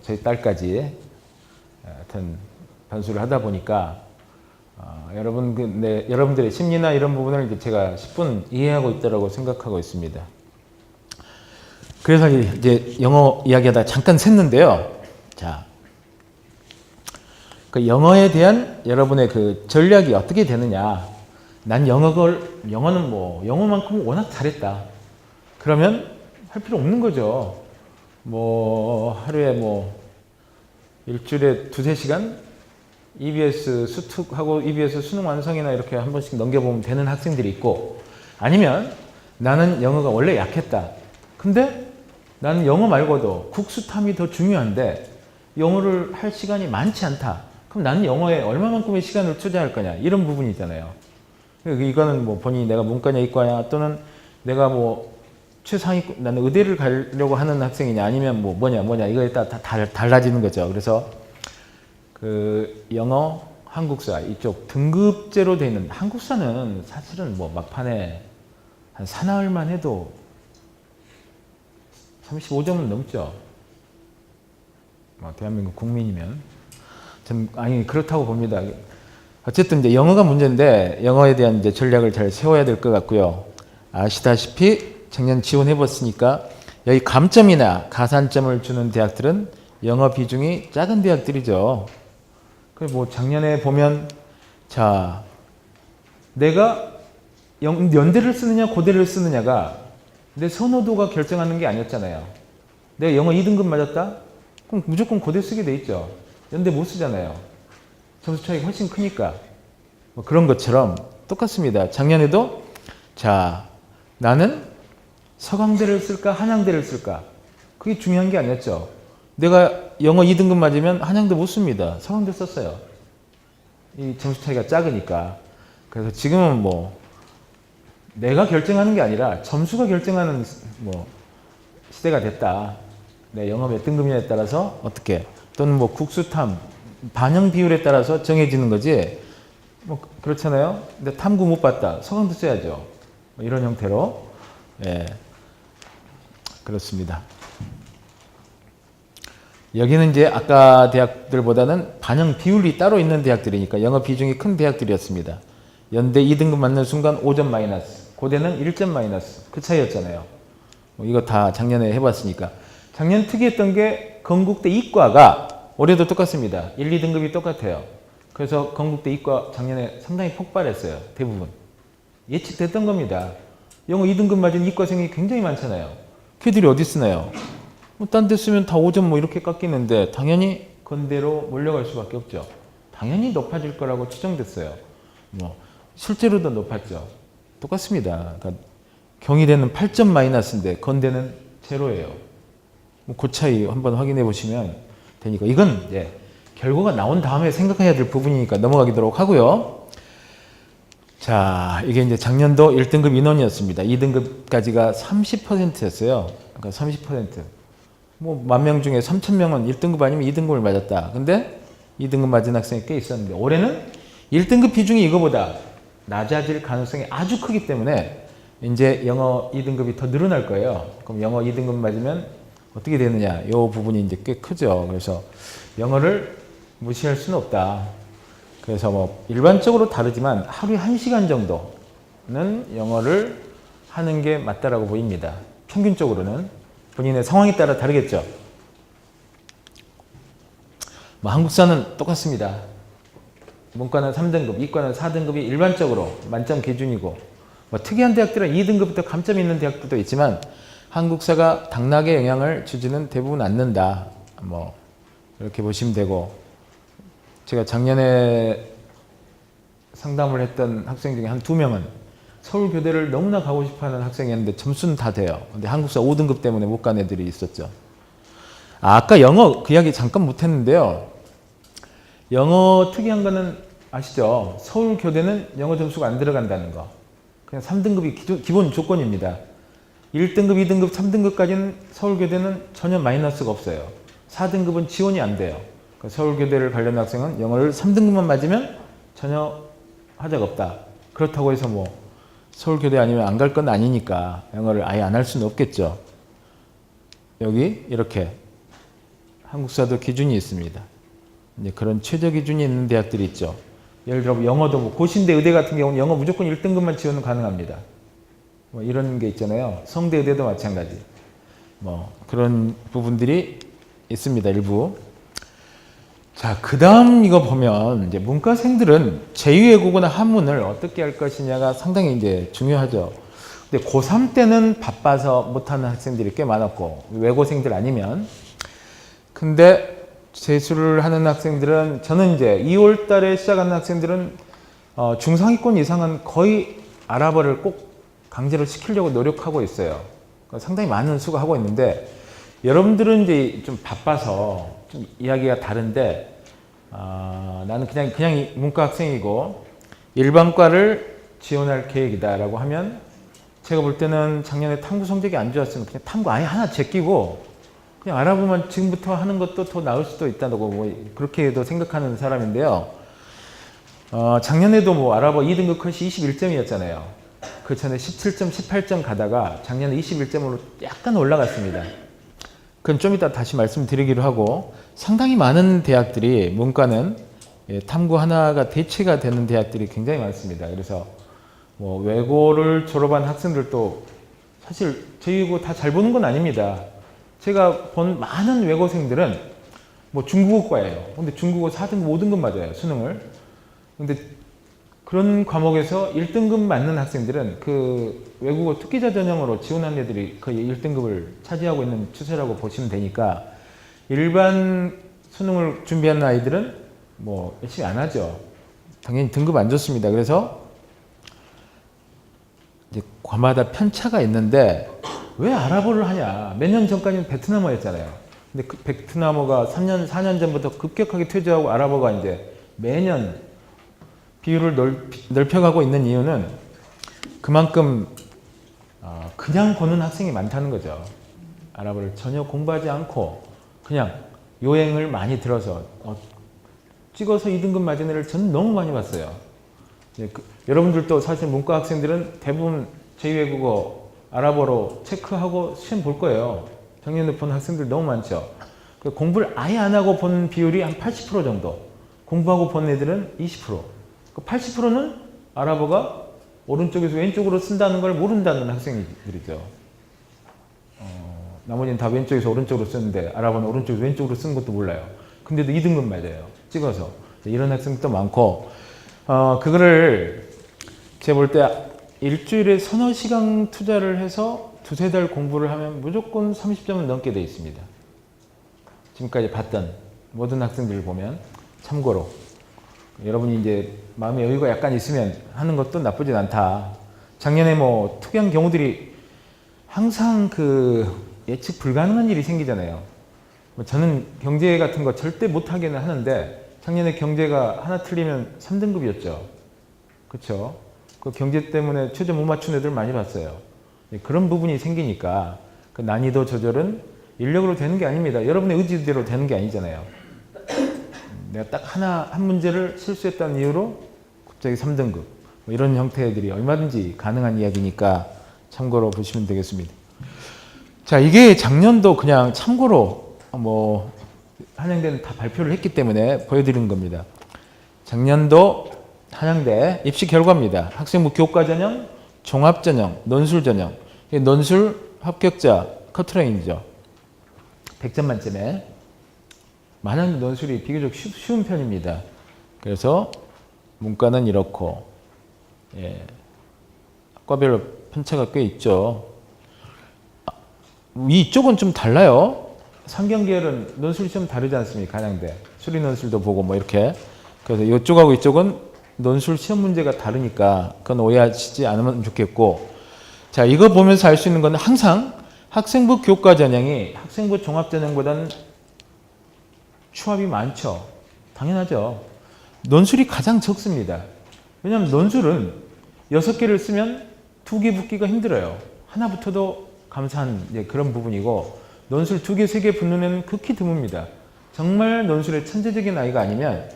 저희 딸까지 하여튼 반수를 하다 보니까 여러분들의 심리나 이런 부분을 이제 제가 10분 이해하고 있다고 생각하고 있습니다. 그래서 이제 영어 이야기하다 잠깐 샜는데요. 자, 그 영어에 대한 여러분의 그 전략이 어떻게 되느냐. 난 영어는 뭐 영어만큼 워낙 잘했다. 그러면 할 필요 없는 거죠. 뭐 하루에 뭐 일주일에 2-3시간 EBS 수특하고 EBS 수능 완성이나 이렇게 한 번씩 넘겨보면 되는 학생들이 있고, 아니면 나는 영어가 원래 약했다. 근데 나는 영어 말고도 국수탐이 더 중요한데 영어를 할 시간이 많지 않다. 그럼 나는 영어에 얼마만큼의 시간을 투자할 거냐, 이런 부분이잖아요. 이거는 뭐 본인이 내가 문과냐 이과냐, 또는 내가 뭐 최상위권, 나는 의대를 가려고 하는 학생이냐, 아니면 뭐 뭐냐 이거에 따라 다 달라지는 거죠. 그래서 그 영어, 한국사 이쪽 등급제로 되어 있는, 한국사는 사실은 뭐 막판에 한 사나흘만 해도 35점은 넘죠. 대한민국 국민이면. 아니, 그렇다고 봅니다. 어쨌든 이제 영어가 문제인데 영어에 대한 이제 전략을 잘 세워야 될 것 같고요. 아시다시피 작년 지원해봤으니까 여기 감점이나 가산점을 주는 대학들은 영어 비중이 작은 대학들이죠. 뭐 작년에 보면, 자, 내가 연대를 쓰느냐 고대를 쓰느냐가 내 선호도가 결정하는 게 아니었잖아요. 내가 영어 2등급 맞았다? 그럼 무조건 고대 쓰게 돼 있죠. 연대 못 쓰잖아요. 점수 차이가 훨씬 크니까. 뭐 그런 것처럼 똑같습니다. 작년에도, 자, 나는 서강대를 쓸까 한양대를 쓸까? 그게 중요한 게 아니었죠. 내가 영어 2등급 맞으면 한양대 못 씁니다. 서강대 썼어요. 이 점수 차이가 작으니까. 그래서 지금은 뭐 내가 결정하는 게 아니라 점수가 결정하는 뭐 시대가 됐다. 내 영어 몇 등급이냐에 따라서 어떻게 또는 뭐 국수탐 반영 비율에 따라서 정해지는 거지. 뭐 그렇잖아요. 근데 탐구 못 봤다. 서강도 써야죠. 뭐 이런 형태로. 예. 그렇습니다. 여기는 이제 아까 대학들보다는 반영 비율이 따로 있는 대학들이니까 영어 비중이 큰 대학들이었습니다. 연대 2등급 맞는 순간 5점 마이너스, 고대는 1점 마이너스, 그 차이였잖아요. 뭐 이거 다 작년에 해봤으니까. 작년 특이했던 게 건국대 이과가 올해도 똑같습니다. 1, 2등급이 똑같아요. 그래서 건국대 이과 작년에 상당히 폭발했어요. 대부분. 예측됐던 겁니다. 영어 2등급 맞은 이과생이 굉장히 많잖아요. 걔들이 어디 쓰나요? 뭐 딴 데 쓰면 다 5점 뭐 이렇게 깎이는데 당연히 건대로 몰려갈 수밖에 없죠. 당연히 높아질 거라고 추정됐어요. 뭐 실제로도 높았죠. 똑같습니다. 그러니까 경희대는 8점 마이너스인데 건대는 제로예요. 뭐 그 차이 한번 확인해 보시면 되니까 이건 이제 결과가 나온 다음에 생각해야 될 부분이니까 넘어가도록 하고요. 자, 이게 이제 작년도 1등급 인원이었습니다. 2등급까지가 30%였어요. 그러니까 30%. 뭐 10,000명 중에 3,000명은 1등급 아니면 2등급을 맞았다. 근데 2등급 맞은 학생이 꽤 있었는데 올해는 1등급 비중이 이거보다 낮아질 가능성이 아주 크기 때문에 이제 영어 2등급이 더 늘어날 거예요. 그럼 영어 2등급 맞으면 어떻게 되느냐? 이 부분이 이제 꽤 크죠. 그래서 영어를 무시할 수는 없다. 그래서 뭐 일반적으로 다르지만 하루에 1시간 정도는 영어를 하는 게 맞다라고 보입니다. 평균적으로는 본인의 상황에 따라 다르겠죠. 뭐 한국사는 똑같습니다. 문과는 3등급, 이과는 4등급이 일반적으로 만점 기준이고 뭐 특이한 대학들은 2등급부터 감점이 있는 대학들도 있지만 한국사가 당락의 영향을 주지는 대부분 않는다. 뭐 이렇게 보시면 되고 제가 작년에 상담을 했던 학생 중에 한 2명은 서울교대를 너무나 가고 싶어하는 학생이었는데 점수는 다 돼요. 근데 한국사 5등급 때문에 못 간 애들이 있었죠. 아까 영어 그 이야기 잠깐 못했는데요. 영어 특이한 거는 아시죠? 서울교대는 영어 점수가 안 들어간다는 거. 그냥 3등급이 기본 조건입니다. 1등급, 2등급, 3등급까지는 서울교대는 전혀 마이너스가 없어요. 4등급은 지원이 안 돼요. 서울교대를 가려는 학생은 영어를 3등급만 맞으면 전혀 하자가 없다. 그렇다고 해서 뭐 서울교대 아니면 안 갈 건 아니니까 영어를 아예 안 할 수는 없겠죠. 여기 이렇게 한국사도 기준이 있습니다. 이제 그런 최저 기준이 있는 대학들이 있죠. 예를 들어 영어도 뭐 고신대 의대 같은 경우는 영어 무조건 1등급만 지원은 가능합니다. 뭐 이런 게 있잖아요. 성대 의대도 마찬가지. 뭐 그런 부분들이 있습니다. 일부. 자, 그 다음 이거 보면 이제 문과생들은 제2외국어나 한문을 어떻게 할 것이냐가 상당히 이제 중요하죠. 근데 고3 때는 바빠서 못하는 학생들이 꽤 많았고, 외고생들 아니면. 근데 재수를 하는 학생들은, 저는 이제 2월 달에 시작하는 학생들은 중상위권 이상은 거의 아랍어를 꼭 강제로 시키려고 노력하고 있어요. 상당히 많은 수가 하고 있는데, 여러분들은 이제 좀 바빠서 좀 이야기가 다른데 나는 그냥 문과 학생이고 일반과를 지원할 계획이다라고 하면 제가 볼 때는 작년에 탐구 성적이 안 좋았으면 그냥 탐구 아예 하나 제끼고 그냥 알아보면 지금부터 하는 것도 더 나을 수도 있다고 뭐 그렇게도 생각하는 사람인데요. 작년에도 뭐 아랍어 2등급 컷이 21점이었잖아요. 그 전에 17점, 18점 가다가 작년에 21점으로 약간 올라갔습니다. 그건 좀 이따 다시 말씀드리기로 하고 상당히 많은 대학들이 문과는 탐구 하나가 대체가 되는 대학들이 굉장히 많습니다. 그래서 뭐 외고를 졸업한 학생들도 사실 제2외고 다 잘 보는 건 아닙니다. 제가 본 많은 외고생들은 뭐 중국어과예요. 근데 중국어 4등급, 5등급 맞아요. 수능을. 근데 그런 과목에서 1등급 맞는 학생들은 그 외국어 특기자 전형으로 지원한 애들이 거의 1등급을 차지하고 있는 추세라고 보시면 되니까 일반 수능을 준비하는 아이들은 뭐 열심히 안 하죠. 당연히 등급 안 좋습니다. 그래서 이제 과마다 편차가 있는데 왜 아랍어를 하냐. 몇 년 전까지는 베트남어였잖아요. 근데 그 베트남어가 3년, 4년 전부터 급격하게 퇴조하고 아랍어가 이제 매년 비율을 넓혀가고 있는 이유는 그만큼 그냥 보는 학생이 많다는 거죠. 아랍어를 전혀 공부하지 않고 그냥 요행을 많이 들어서 찍어서 2등급 맞은 애를 저는 너무 많이 봤어요. 여러분들도 사실 문과 학생들은 대부분 제2외국어 아랍어로 체크하고 시험 볼 거예요. 작년에 본 학생들 너무 많죠. 공부를 아예 안 하고 본 비율이 한 80% 정도. 공부하고 본 애들은 20%. 80%는 아랍어가 오른쪽에서 왼쪽으로 쓴다는 걸 모른다는 학생들이죠. 나머지는 다 왼쪽에서 오른쪽으로 쓰는데 아랍어는 오른쪽에서 왼쪽으로 쓰는 것도 몰라요. 근데도 2등급 맞아요. 찍어서. 이런 학생도 많고 그거를 제가 볼 때 일주일에 서너 시간 투자를 해서 두세 달 공부를 하면 무조건 30점은 넘게 돼 있습니다. 지금까지 봤던 모든 학생들을 보면 참고로 여러분이 이제 마음의 여유가 약간 있으면 하는 것도 나쁘진 않다. 작년에 뭐 특이한 경우들이 항상 그 예측 불가능한 일이 생기잖아요. 저는 경제 같은 거 절대 못하게는 하는데 작년에 경제가 하나 틀리면 3등급이었죠. 그렇죠? 그 경제 때문에 최저 못 맞춘 애들 많이 봤어요. 그런 부분이 생기니까 그 난이도 조절은 인력으로 되는 게 아닙니다. 여러분의 의지대로 되는 게 아니잖아요. 내가 딱 한 문제를 실수했다는 이유로 갑자기 3등급 뭐 이런 형태들이 얼마든지 가능한 이야기니까 참고로 보시면 되겠습니다. 자, 이게 작년도 그냥 참고로 뭐 한양대는 다 발표를 했기 때문에 보여드리는 겁니다. 작년도 한양대 입시 결과입니다. 학생부 교과전형, 종합전형, 논술전형. 논술 합격자 커트라인이죠. 100점 만점에. 한양대 논술이 비교적 쉬운 편입니다. 그래서 문과는 이렇고 학과별로 편차가 꽤 있죠. 이쪽은 좀 달라요. 상경계열은 논술 시험 다르지 않습니까? 한양대. 수리 논술도 보고 뭐 이렇게. 그래서 이쪽하고 이쪽은 논술 시험 문제가 다르니까 그건 오해하시지 않으면 좋겠고. 자, 이거 보면서 알 수 있는 건 항상 학생부 교과 전형이 학생부 종합 전형보다는 추합이 많죠. 당연하죠. 논술이 가장 적습니다. 왜냐하면 논술은 6개를 쓰면 2개 붙기가 힘들어요. 하나 붙어도 감사한 그런 부분이고 논술 2개, 3개 붙는 애는 극히 드뭅니다. 정말 논술의 천재적인 아이가 아니면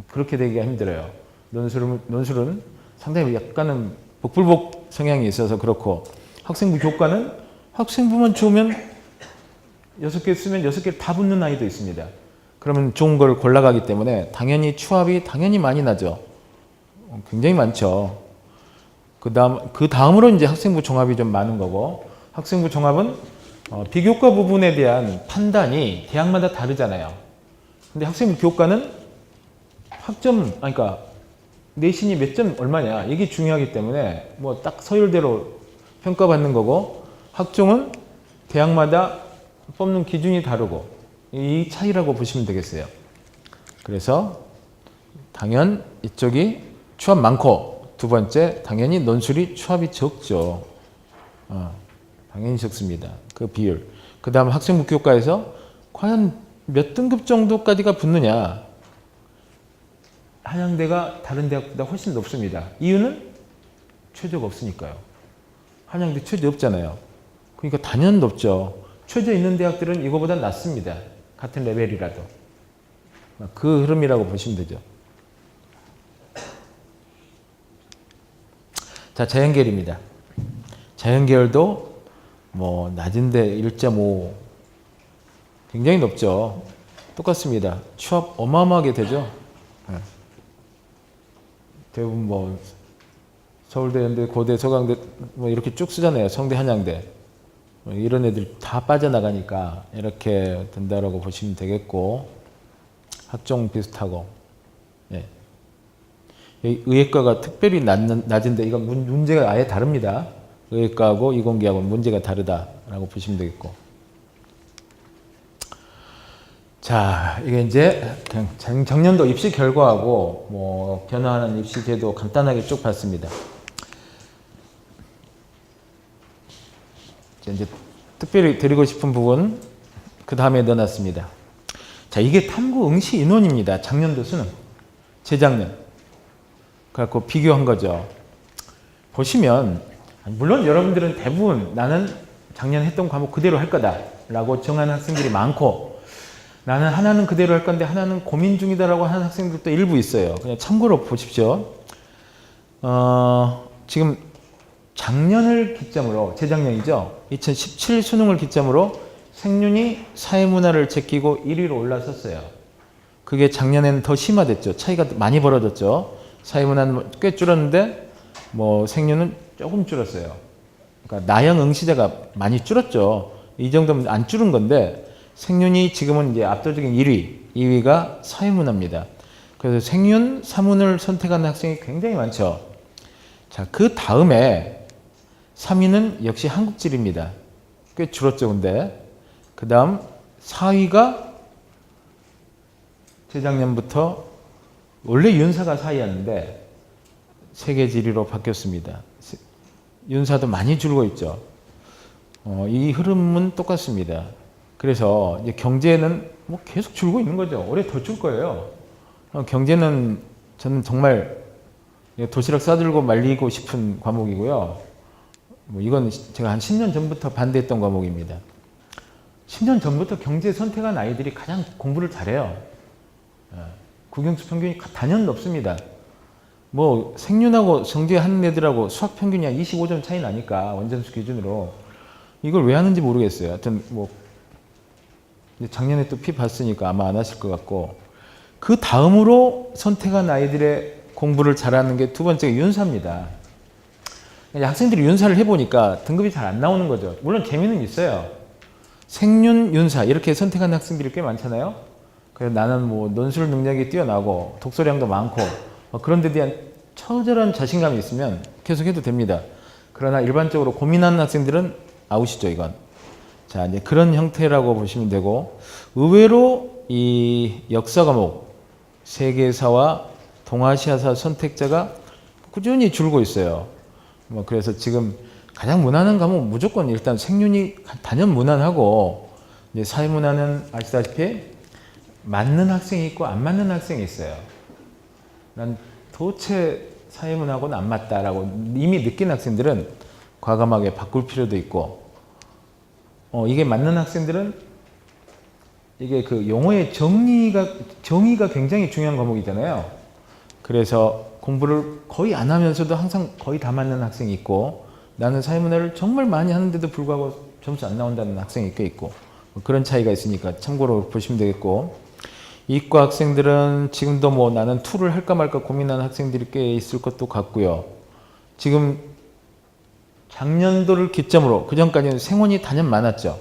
그렇게 되기가 힘들어요. 논술은 상당히 약간은 복불복 성향이 있어서 그렇고 학생부 교과는 학생부만 좋으면 6개 쓰면 6개 다 붙는 아이도 있습니다. 그러면 좋은 걸 골라가기 때문에 당연히 추합이 당연히 많이 나죠. 굉장히 많죠. 그 다음으로 이제 학생부 종합이 좀 많은 거고 학생부 종합은 비교과 부분에 대한 판단이 대학마다 다르잖아요. 근데 학생부 교과는 그러니까 내신이 몇 점 얼마냐 이게 중요하기 때문에 뭐 딱 서열대로 평가받는 거고 학종은 대학마다 뽑는 기준이 다르고 이 차이라고 보시면 되겠어요. 그래서 당연 이쪽이 추합 많고 두 번째 당연히 논술이 추합이 적죠. 당연히 적습니다. 그 비율. 그 다음 학생부 교과에서 과연 몇 등급 정도까지가 붙느냐. 한양대가 다른 대학보다 훨씬 높습니다. 이유는 최저가 없으니까요. 한양대 최저 없잖아요. 그러니까 단연 높죠. 최저 있는 대학들은 이거보다 낮습니다. 같은 레벨이라도. 그 흐름이라고 보시면 되죠. 자, 자연계열입니다. 자연계열도 뭐 낮은데 1.5 굉장히 높죠. 똑같습니다. 추합 어마어마하게 되죠. 대부분 뭐 서울대, 연대, 고대, 서강대 뭐 이렇게 쭉 쓰잖아요. 성대, 한양대 뭐 이런 애들 다 빠져나가니까 이렇게 된다라고 보시면 되겠고 학종 비슷하고 의예과가 특별히 낮은데 이건 문제가 아예 다릅니다. 의예과하고 이공계하고는 문제가 다르다라고 보시면 되겠고 자, 이게 이제 작년도 입시 결과하고 뭐 변화하는 입시 제도 간단하게 쭉 봤습니다. 이제 특별히 드리고 싶은 부분 그 다음에 넣어놨습니다. 자, 이게 탐구 응시 인원입니다. 작년도 수능, 재작년. 그래갖고 비교한 거죠. 보시면 물론 여러분들은 대부분 나는 작년 했던 과목 그대로 할 거다라고 정하는 학생들이 많고 나는 하나는 그대로 할 건데 하나는 고민 중이다라고 하는 학생들도 일부 있어요. 그냥 참고로 보십시오. 지금 작년을 기점으로 재작년이죠. 2017 수능을 기점으로 생윤이 사회문화를 제끼고 1위로 올라섰어요. 그게 작년에는 더 심화됐죠. 차이가 많이 벌어졌죠. 사회문화는 꽤 줄었는데 뭐 생윤은 조금 줄었어요. 그러니까 나형 응시자가 많이 줄었죠. 이 정도면 안 줄은 건데 생윤이 지금은 이제 압도적인 1위, 2위가 사회문화입니다. 그래서 생윤, 사문을 선택하는 학생이 굉장히 많죠. 자, 그 다음에 3위는 역시 한국지리입니다. 꽤 줄었죠, 근데. 그 다음 4위가 재작년부터 원래 윤사가 4위였는데 세계지리로 바뀌었습니다. 윤사도 많이 줄고 있죠. 이 흐름은 똑같습니다. 그래서 이제 경제는 뭐 계속 줄고 있는 거죠. 올해 더 줄 거예요. 경제는 저는 정말 도시락 싸들고 말리고 싶은 과목이고요. 뭐 이건 제가 한 10년 전부터 반대했던 과목입니다. 10년 전부터 경제 선택한 아이들이 가장 공부를 잘해요. 국영수 평균이 단연 높습니다. 뭐 생윤하고 성적하는 애들하고 수학 평균이 한 25점 차이 나니까 원점수 기준으로 이걸 왜 하는지 모르겠어요. 하여튼 뭐 작년에 또 피 봤으니까 아마 안 하실 것 같고 그 다음으로 선택한 아이들의 공부를 잘하는 게 두 번째가 윤사입니다. 학생들이 윤사를 해보니까 등급이 잘 안 나오는 거죠. 물론 재미는 있어요. 생윤, 윤사 이렇게 선택한 학생들이 꽤 많잖아요. 그래서 나는 뭐 논술 능력이 뛰어나고 독서량도 많고 그런 데 대한 처절한 자신감이 있으면 계속해도 됩니다. 그러나 일반적으로 고민하는 학생들은 아웃이죠, 이건. 자, 이제 그런 형태라고 보시면 되고 의외로 이 역사 과목, 세계사와 동아시아사 선택자가 꾸준히 줄고 있어요. 뭐 그래서 지금 가장 무난한 과목 무조건 일단 생윤이 단연 무난하고 이제 사회문화는 아시다시피 맞는 학생이 있고 안 맞는 학생이 있어요. 난 도대체 사회문화하고는 안 맞다라고 이미 느낀 학생들은 과감하게 바꿀 필요도 있고 이게 맞는 학생들은 이게 그 용어의 정의가 굉장히 중요한 과목이잖아요. 그래서 공부를 거의 안 하면서도 항상 거의 다 맞는 학생이 있고 나는 사회문화를 정말 많이 하는데도 불구하고 점수 안 나온다는 학생이 꽤 있고 그런 차이가 있으니까 참고로 보시면 되겠고 이과 학생들은 지금도 뭐 나는 투를 할까 말까 고민하는 학생들이 꽤 있을 것도 같고요. 지금 작년도를 기점으로 그전까지는 생원이 단연 많았죠.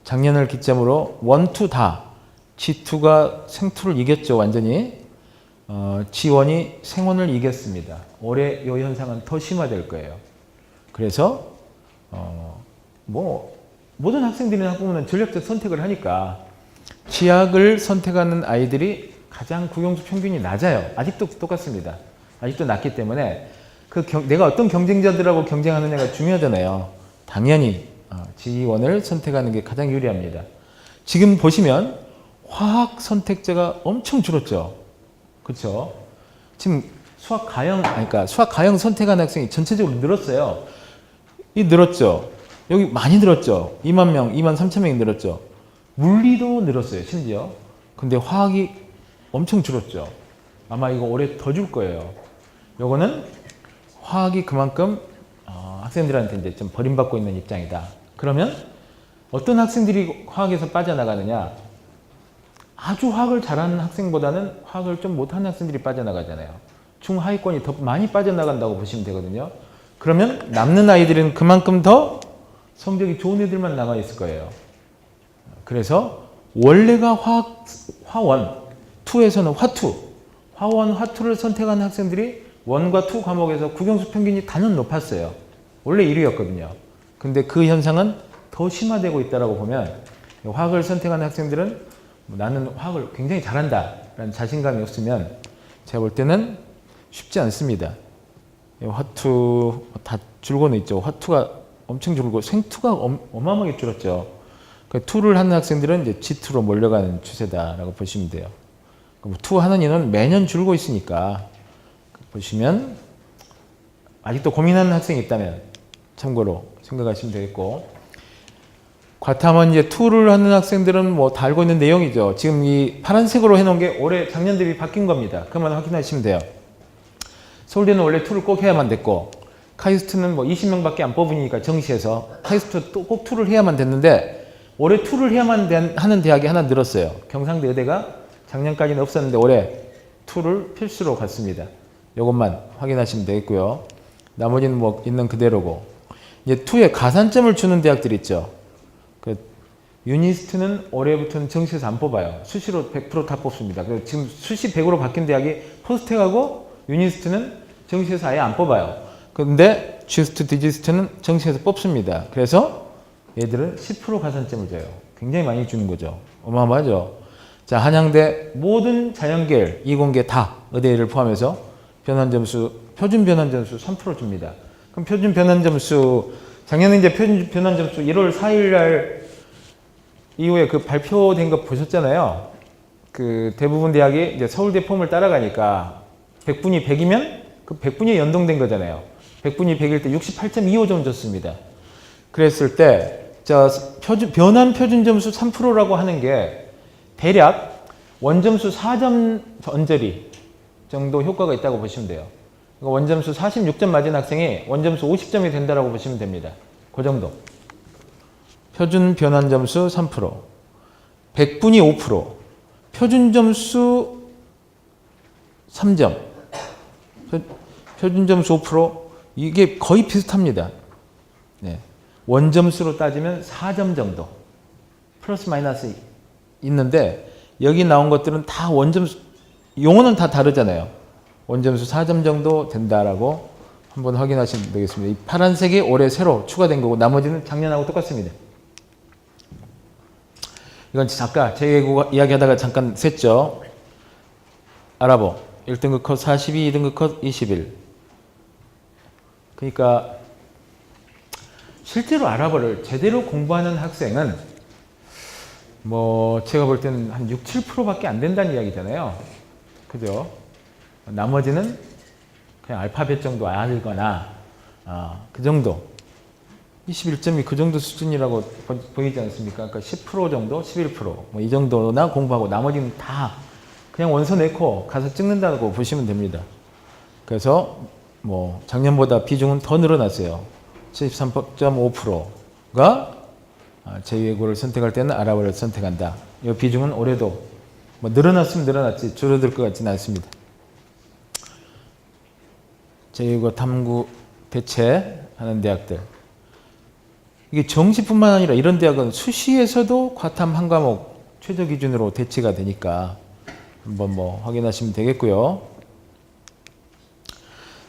작년을 기점으로 원, 투 다 G2가 생투를 이겼죠. 완전히. G1이 생원을 이겼습니다. 올해 이 현상은 더 심화될 거예요. 그래서 뭐 모든 학생들이 보면 전략적 선택을 하니까 치학을 선택하는 아이들이 가장 국영수 평균이 낮아요. 아직도 똑같습니다. 아직도 낮기 때문에 내가 어떤 경쟁자들하고 경쟁하느냐가 중요하잖아요. 당연히 G1을 선택하는 게 가장 유리합니다. 지금 보시면 화학 선택자가 엄청 줄었죠. 그렇죠? 지금 수학 가형 선택한 학생이 전체적으로 늘었어요. 늘었죠. 여기 많이 늘었죠. 2만 명, 2만 3천 명이 늘었죠. 물리도 늘었어요. 심지어. 근데 화학이 엄청 줄었죠. 아마 이거 올해 더 줄 거예요. 요거는 화학이 그만큼 학생들한테 이제 좀 버림받고 있는 입장이다. 그러면 어떤 학생들이 화학에서 빠져나가느냐? 아주 화학을 잘하는 학생보다는 화학을 좀 못하는 학생들이 빠져나가잖아요. 중하위권이 더 많이 빠져나간다고 보시면 되거든요. 그러면 남는 아이들은 그만큼 더 성적이 좋은 애들만 남아 있을 거예요. 그래서 원래가 화원, 투에서는 화원, 화투를 선택하는 학생들이 원과 투 과목에서 국영수 평균이 단연 높았어요. 원래 1위였거든요. 근데 그 현상은 더 심화되고 있다고 보면 화학을 선택하는 학생들은 나는 화학을 굉장히 잘한다 라는 자신감이 없으면 제가 볼 때는 쉽지 않습니다. 화투 다 줄고는 있죠. 화투가 엄청 줄고 생투가 어마어마하게 줄었죠. 투를 하는 학생들은 이제 G2로 몰려가는 추세다라고 보시면 돼요. 투 하는 인원은 매년 줄고 있으니까 보시면 아직도 고민하는 학생이 있다면 참고로 생각하시면 되겠고, 과탐은 이제 2를 하는 학생들은 뭐 다 알고 있는 내용이죠. 지금 이 파란색으로 해놓은 게 올해 작년 대비 바뀐 겁니다. 그만 확인하시면 돼요. 서울대는 원래 2를 꼭 해야만 됐고, 카이스트는 뭐 20명밖에 안 뽑으니까 정시에서 카이스트 또 꼭 2를 해야만 됐는데, 올해 2를 해야만 하는 대학이 하나 늘었어요. 경상대 의대가 작년까지는 없었는데 올해 2를 필수로 갔습니다. 이것만 확인하시면 되겠고요. 나머지는 뭐 있는 그대로고, 이제 2에 가산점을 주는 대학들 있죠. 그 유니스트는 올해부터는 정시에서 안 뽑아요. 수시로 100% 다 뽑습니다. 그리고 지금 수시 100으로 바뀐 대학이 포스텍하고 유니스트는 정시에서 아예 안 뽑아요. 그런데 GST, 디지스트는 정시에서 뽑습니다. 그래서 얘들은 10% 가산점을 줘요. 굉장히 많이 주는 거죠. 어마어마하죠. 자, 한양대 모든 자연계열, 이공계 다 의대를 포함해서 변환점수, 표준 변환점수 3% 줍니다. 그럼 표준 변환점수, 작년에 이제 표준 변환점수 1월 4일 날 이후에 그 발표된 거 보셨잖아요. 그 대부분 대학이 이제 서울대 폼을 따라가니까 100분이 100이면 그 100분이 연동된 거잖아요. 100분이 100일 때 68.25점 줬습니다. 그랬을 때, 변환 표준 점수 3%라고 하는 게 대략 원점수 4점 언저리 정도 효과가 있다고 보시면 돼요. 원점수 46점 맞은 학생이 원점수 50점이 된다고 보시면 됩니다. 그 정도. 표준 변환 점수 3%, 100분이 5%, 표준 점수 3점, 표준 점수 5%, 이게 거의 비슷합니다. 네. 원점수로 따지면 4점 정도. 플러스 마이너스 있는데, 여기 나온 것들은 다 원점수, 용어는 다 다르잖아요. 원점수 4점 정도 된다라고 한번 확인하시면 되겠습니다. 이 파란색이 올해 새로 추가된 거고, 나머지는 작년하고 똑같습니다. 이건 아까 제2외국어 이야기하다가 잠깐 셌죠. 아랍어 1등급 컷 42, 2등급 컷 21. 그러니까 실제로 아랍어를 제대로 공부하는 학생은 뭐 제가 볼 때는 한 6, 7%밖에 안 된다는 이야기잖아요. 그죠? 나머지는 그냥 알파벳 정도 알거나 그 정도. 21점이 그 정도 수준이라고 보이지 않습니까? 그러니까 10% 정도, 11%, 뭐 이 정도나 공부하고 나머지는 다 그냥 원서 내고 가서 찍는다고 보시면 됩니다. 그래서 뭐 작년보다 비중은 더 늘어났어요. 73.5%가 제2외국어를 선택할 때는 아랍어를 선택한다. 이 비중은 올해도 뭐 늘어났으면 늘어났지 줄어들 것 같지는 않습니다. 제2외국어 탐구 대체하는 대학들. 이게 정시뿐만 아니라 이런 대학은 수시에서도 과탐 한 과목 최저 기준으로 대치가 되니까 한번 뭐 확인하시면 되겠고요.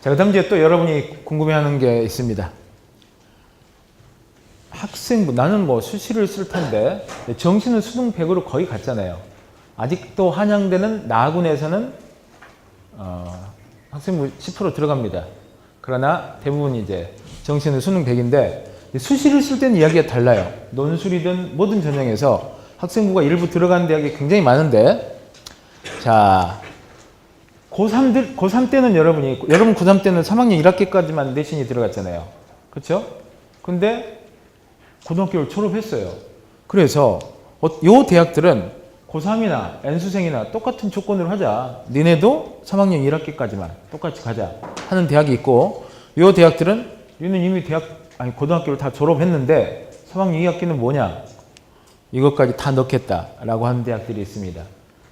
자, 그 다음 이제 또 여러분이 궁금해하는 게 있습니다. 학생부, 나는 뭐 수시를 쓸 텐데 정시는 수능 100으로 거의 갔잖아요. 아직도 한양대는 나군에서는 학생부 10% 들어갑니다. 그러나 대부분 이제 정시는 수능 100인데 수시를 쓸 때는 이야기가 달라요. 논술이든 모든 전형에서 학생부가 일부 들어가는 대학이 굉장히 많은데, 자, 고3 때는 여러분 고3 때는 3학년 1학기까지만 내신이 들어갔잖아요. 그렇죠? 근데 고등학교를 졸업했어요. 그래서 요 대학들은 고3이나 N수생이나 똑같은 조건으로 하자. 니네도 3학년 1학기까지만 똑같이 가자 하는 대학이 있고, 요 대학들은 얘는 이미 고등학교를 다 졸업했는데 3학년 2학기는 뭐냐? 이것까지 다 넣겠다라고 하는 대학들이 있습니다.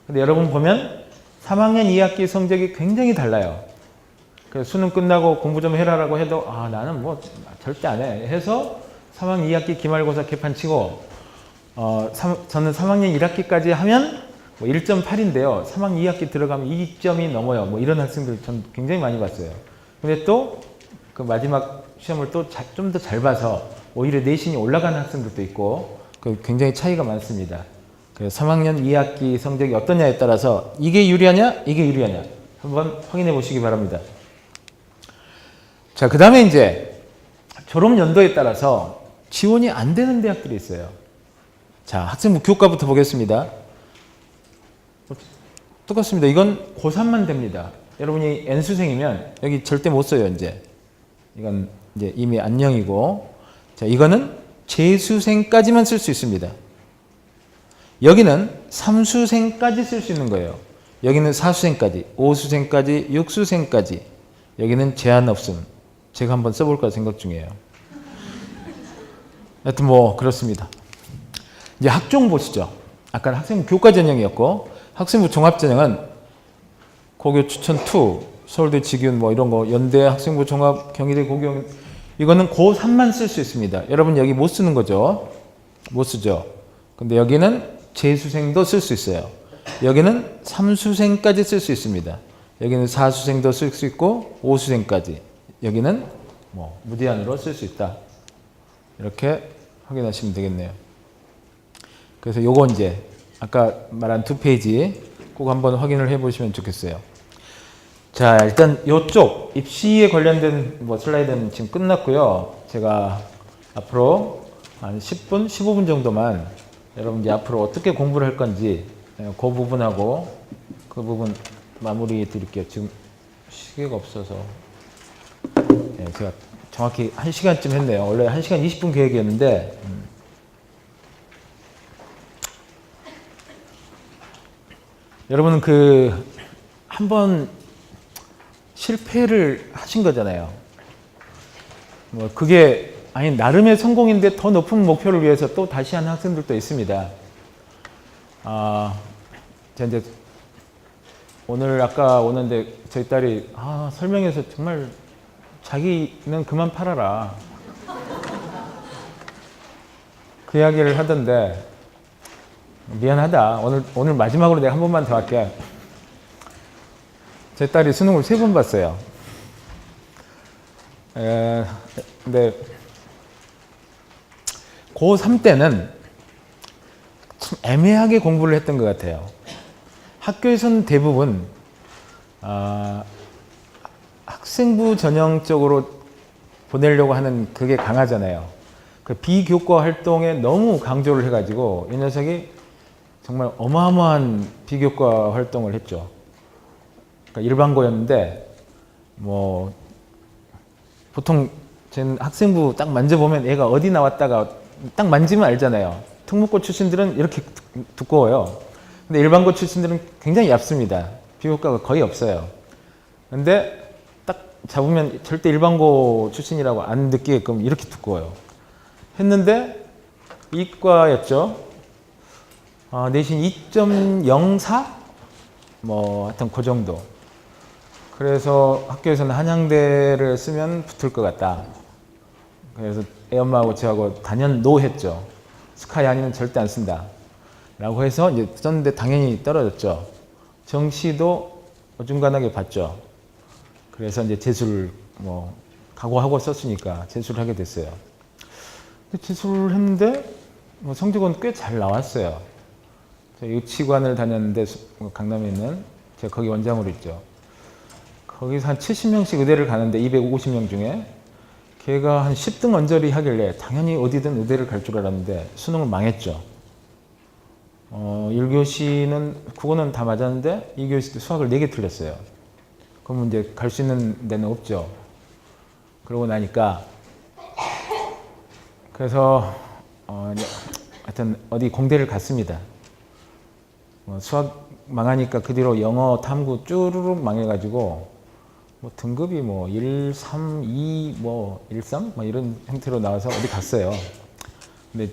근데 여러분 보면 3학년 2학기 성적이 굉장히 달라요. 그래서 수능 끝나고 공부 좀 해라라고 해도 나는 뭐 절대 안 해 해서 3학년 2학기 기말고사 개판 치고 저는 3학년 1학기까지 하면 뭐 1.8인데요. 3학년 2학기 들어가면 2점이 넘어요. 뭐 이런 학생들 전 굉장히 많이 봤어요. 근데 또 그 마지막 시험을 또 좀 더 잘 봐서 오히려 내신이 올라가는 학생들도 있고 굉장히 차이가 많습니다. 그래서 3학년 2학기 성적이 어떠냐에 따라서 이게 유리하냐 이게 유리하냐 한번 확인해 보시기 바랍니다. 자, 그 다음에 이제 졸업 연도에 따라서 지원이 안 되는 대학들이 있어요. 자, 학생부 교과부터 보겠습니다. 똑같습니다. 이건 고3만 됩니다. 여러분이 N수생이면 여기 절대 못 써요, 이제. 이건 이제 이미 안녕이고, 자, 이거는 재수생까지만 쓸 수 있습니다. 여기는 3수생까지 쓸 수 있는 거예요. 여기는 4수생까지, 5수생까지, 6수생까지. 여기는 제한 없음. 제가 한번 써볼까 생각 중이에요. 하여튼 뭐 그렇습니다. 이제 학종 보시죠. 아까는 학생부 교과 전형이었고, 학생부 종합 전형은 고교 추천 2, 서울대 직윤 뭐 이런 거, 연대 학생부 종합, 경희대 고교, 이거는 고3만 쓸 수 있습니다. 여러분 여기 못 쓰는 거죠? 못 쓰죠. 근데 여기는 재수생도 쓸 수 있어요. 여기는 3수생까지 쓸 수 있습니다. 여기는 4수생도 쓸 수 있고 5수생까지. 여기는 뭐 무제한으로 쓸 수 있다. 이렇게 확인하시면 되겠네요. 그래서 요거 이제 아까 말한 2페이지 꼭 한번 확인을 해 보시면 좋겠어요. 자, 일단 요쪽 입시에 관련된 뭐 슬라이드는 지금 끝났고요. 제가 앞으로 한 10분, 15분 정도만 여러분 이제 앞으로 어떻게 공부를 할 건지 그 부분하고 그 부분 마무리 드릴게요. 지금 시계가 없어서 제가 정확히 1시간쯤 했네요. 원래 1시간 20분 계획이었는데 여러분은 그 한번 실패를 하신 거잖아요. 뭐 그게 아니 나름의 성공인데 더 높은 목표를 위해서 또 다시 하는 학생들도 있습니다. 제가 이제 오늘 아까 오는데 저희 딸이 설명해서 정말 자기는 그만 팔아라 그 이야기를 하던데 미안하다. 오늘 마지막으로 내가 한 번만 더 할게. 제 딸이 수능을 3번 봤어요. 근데 고3 때는 참 애매하게 공부를 했던 것 같아요. 학교에서는 대부분 학생부 전형적으로 보내려고 하는 그게 강하잖아요. 그 비교과 활동에 너무 강조를 해가지고 이 녀석이 정말 어마어마한 비교과 활동을 했죠. 그러니까 일반고였는데 뭐 보통 전 학생부 딱 만져보면 얘가 어디 나왔다가 딱 만지면 알잖아요. 특목고 출신들은 이렇게 두꺼워요. 근데 일반고 출신들은 굉장히 얇습니다. 비교과가 거의 없어요. 근데 딱 잡으면 절대 일반고 출신이라고 안 느끼게끔 이렇게 두꺼워요. 했는데 이과였죠. 내신 2.04? 뭐 하여튼 그 정도. 그래서 학교에서는 한양대를 쓰면 붙을 것 같다. 그래서 애 엄마하고 저하고 단연 했죠. 스카이 아니면 절대 안 쓴다. 라고 해서 이제 썼는데 당연히 떨어졌죠. 정시도 어중간하게 봤죠. 그래서 이제 재수를 뭐 각오하고 썼으니까 재수를 하게 됐어요. 재수를 했는데 뭐 성적은 꽤 잘 나왔어요. 유치관을 다녔는데 강남에 있는 제가 거기 원장으로 있죠. 거기서 한 70명씩 의대를 가는데 250명 중에 걔가 한 10등 언저리 하길래 당연히 어디든 의대를 갈 줄 알았는데 수능을 망했죠. 1교시는 국어는 다 맞았는데 2교시 때 수학을 4개 틀렸어요. 그러면 이제 갈 수 있는 데는 없죠. 그러고 나니까 그래서 하여튼 어디 공대를 갔습니다. 수학 망하니까 그 뒤로 영어, 탐구 쭈루룩 망해가지고 뭐 등급이 뭐 1, 3, 2, 뭐 1, 3? 뭐 이런 형태로 나와서 어디 갔어요. 근데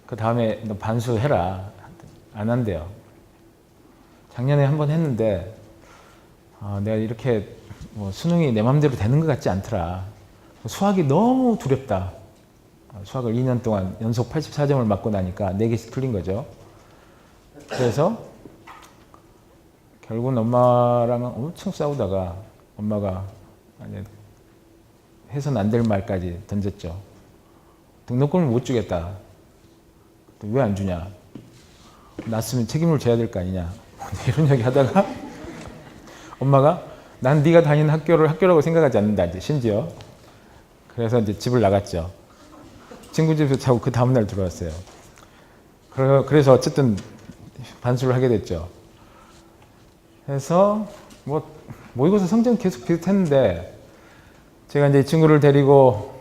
그 다음에 너 반수해라. 안 한대요. 작년에 한 번 했는데 내가 이렇게 뭐 수능이 내 맘대로 되는 것 같지 않더라. 수학이 너무 두렵다. 수학을 2년 동안 연속 84점을 맞고 나니까 4개씩 틀린 거죠. 그래서 결국은 엄마랑 엄청 싸우다가 엄마가 해서는 안 될 말까지 던졌죠. 등록금을 못 주겠다. 왜 안 주냐? 났으면 책임을 져야 될 거 아니냐? 이런 얘기 하다가 엄마가 난 네가 다니는 학교를 학교라고 생각하지 않는다. 이제 심지어. 그래서 이제 집을 나갔죠. 친구 집에서 자고 그 다음날 들어왔어요. 그래서 어쨌든 반수를 하게 됐죠. 그래서 뭐 모의고사 성적은 계속 비슷했는데 제가 이제 이 친구를 데리고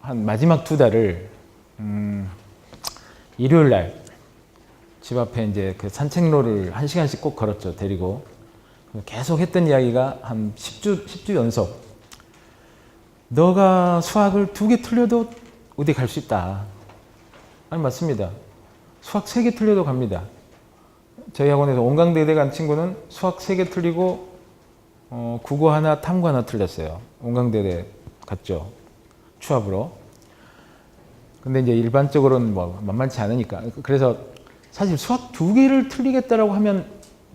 한 마지막 2달을 일요일 날 집 앞에 이제 그 산책로를 1시간씩 꼭 걸었죠. 데리고 계속 했던 이야기가 한 10주 연속. 너가 수학을 2개 틀려도 어디 갈 수 있다. 아니 맞습니다. 수학 3개 틀려도 갑니다. 저희 학원에서 온강대대 간 친구는 수학 3개 틀리고 국어 하나, 탐구 하나 틀렸어요. 온강대대 갔죠. 추합으로. 근데 이제 일반적으로는 뭐 만만치 않으니까. 그래서 사실 수학 2개를 틀리겠다라고 하면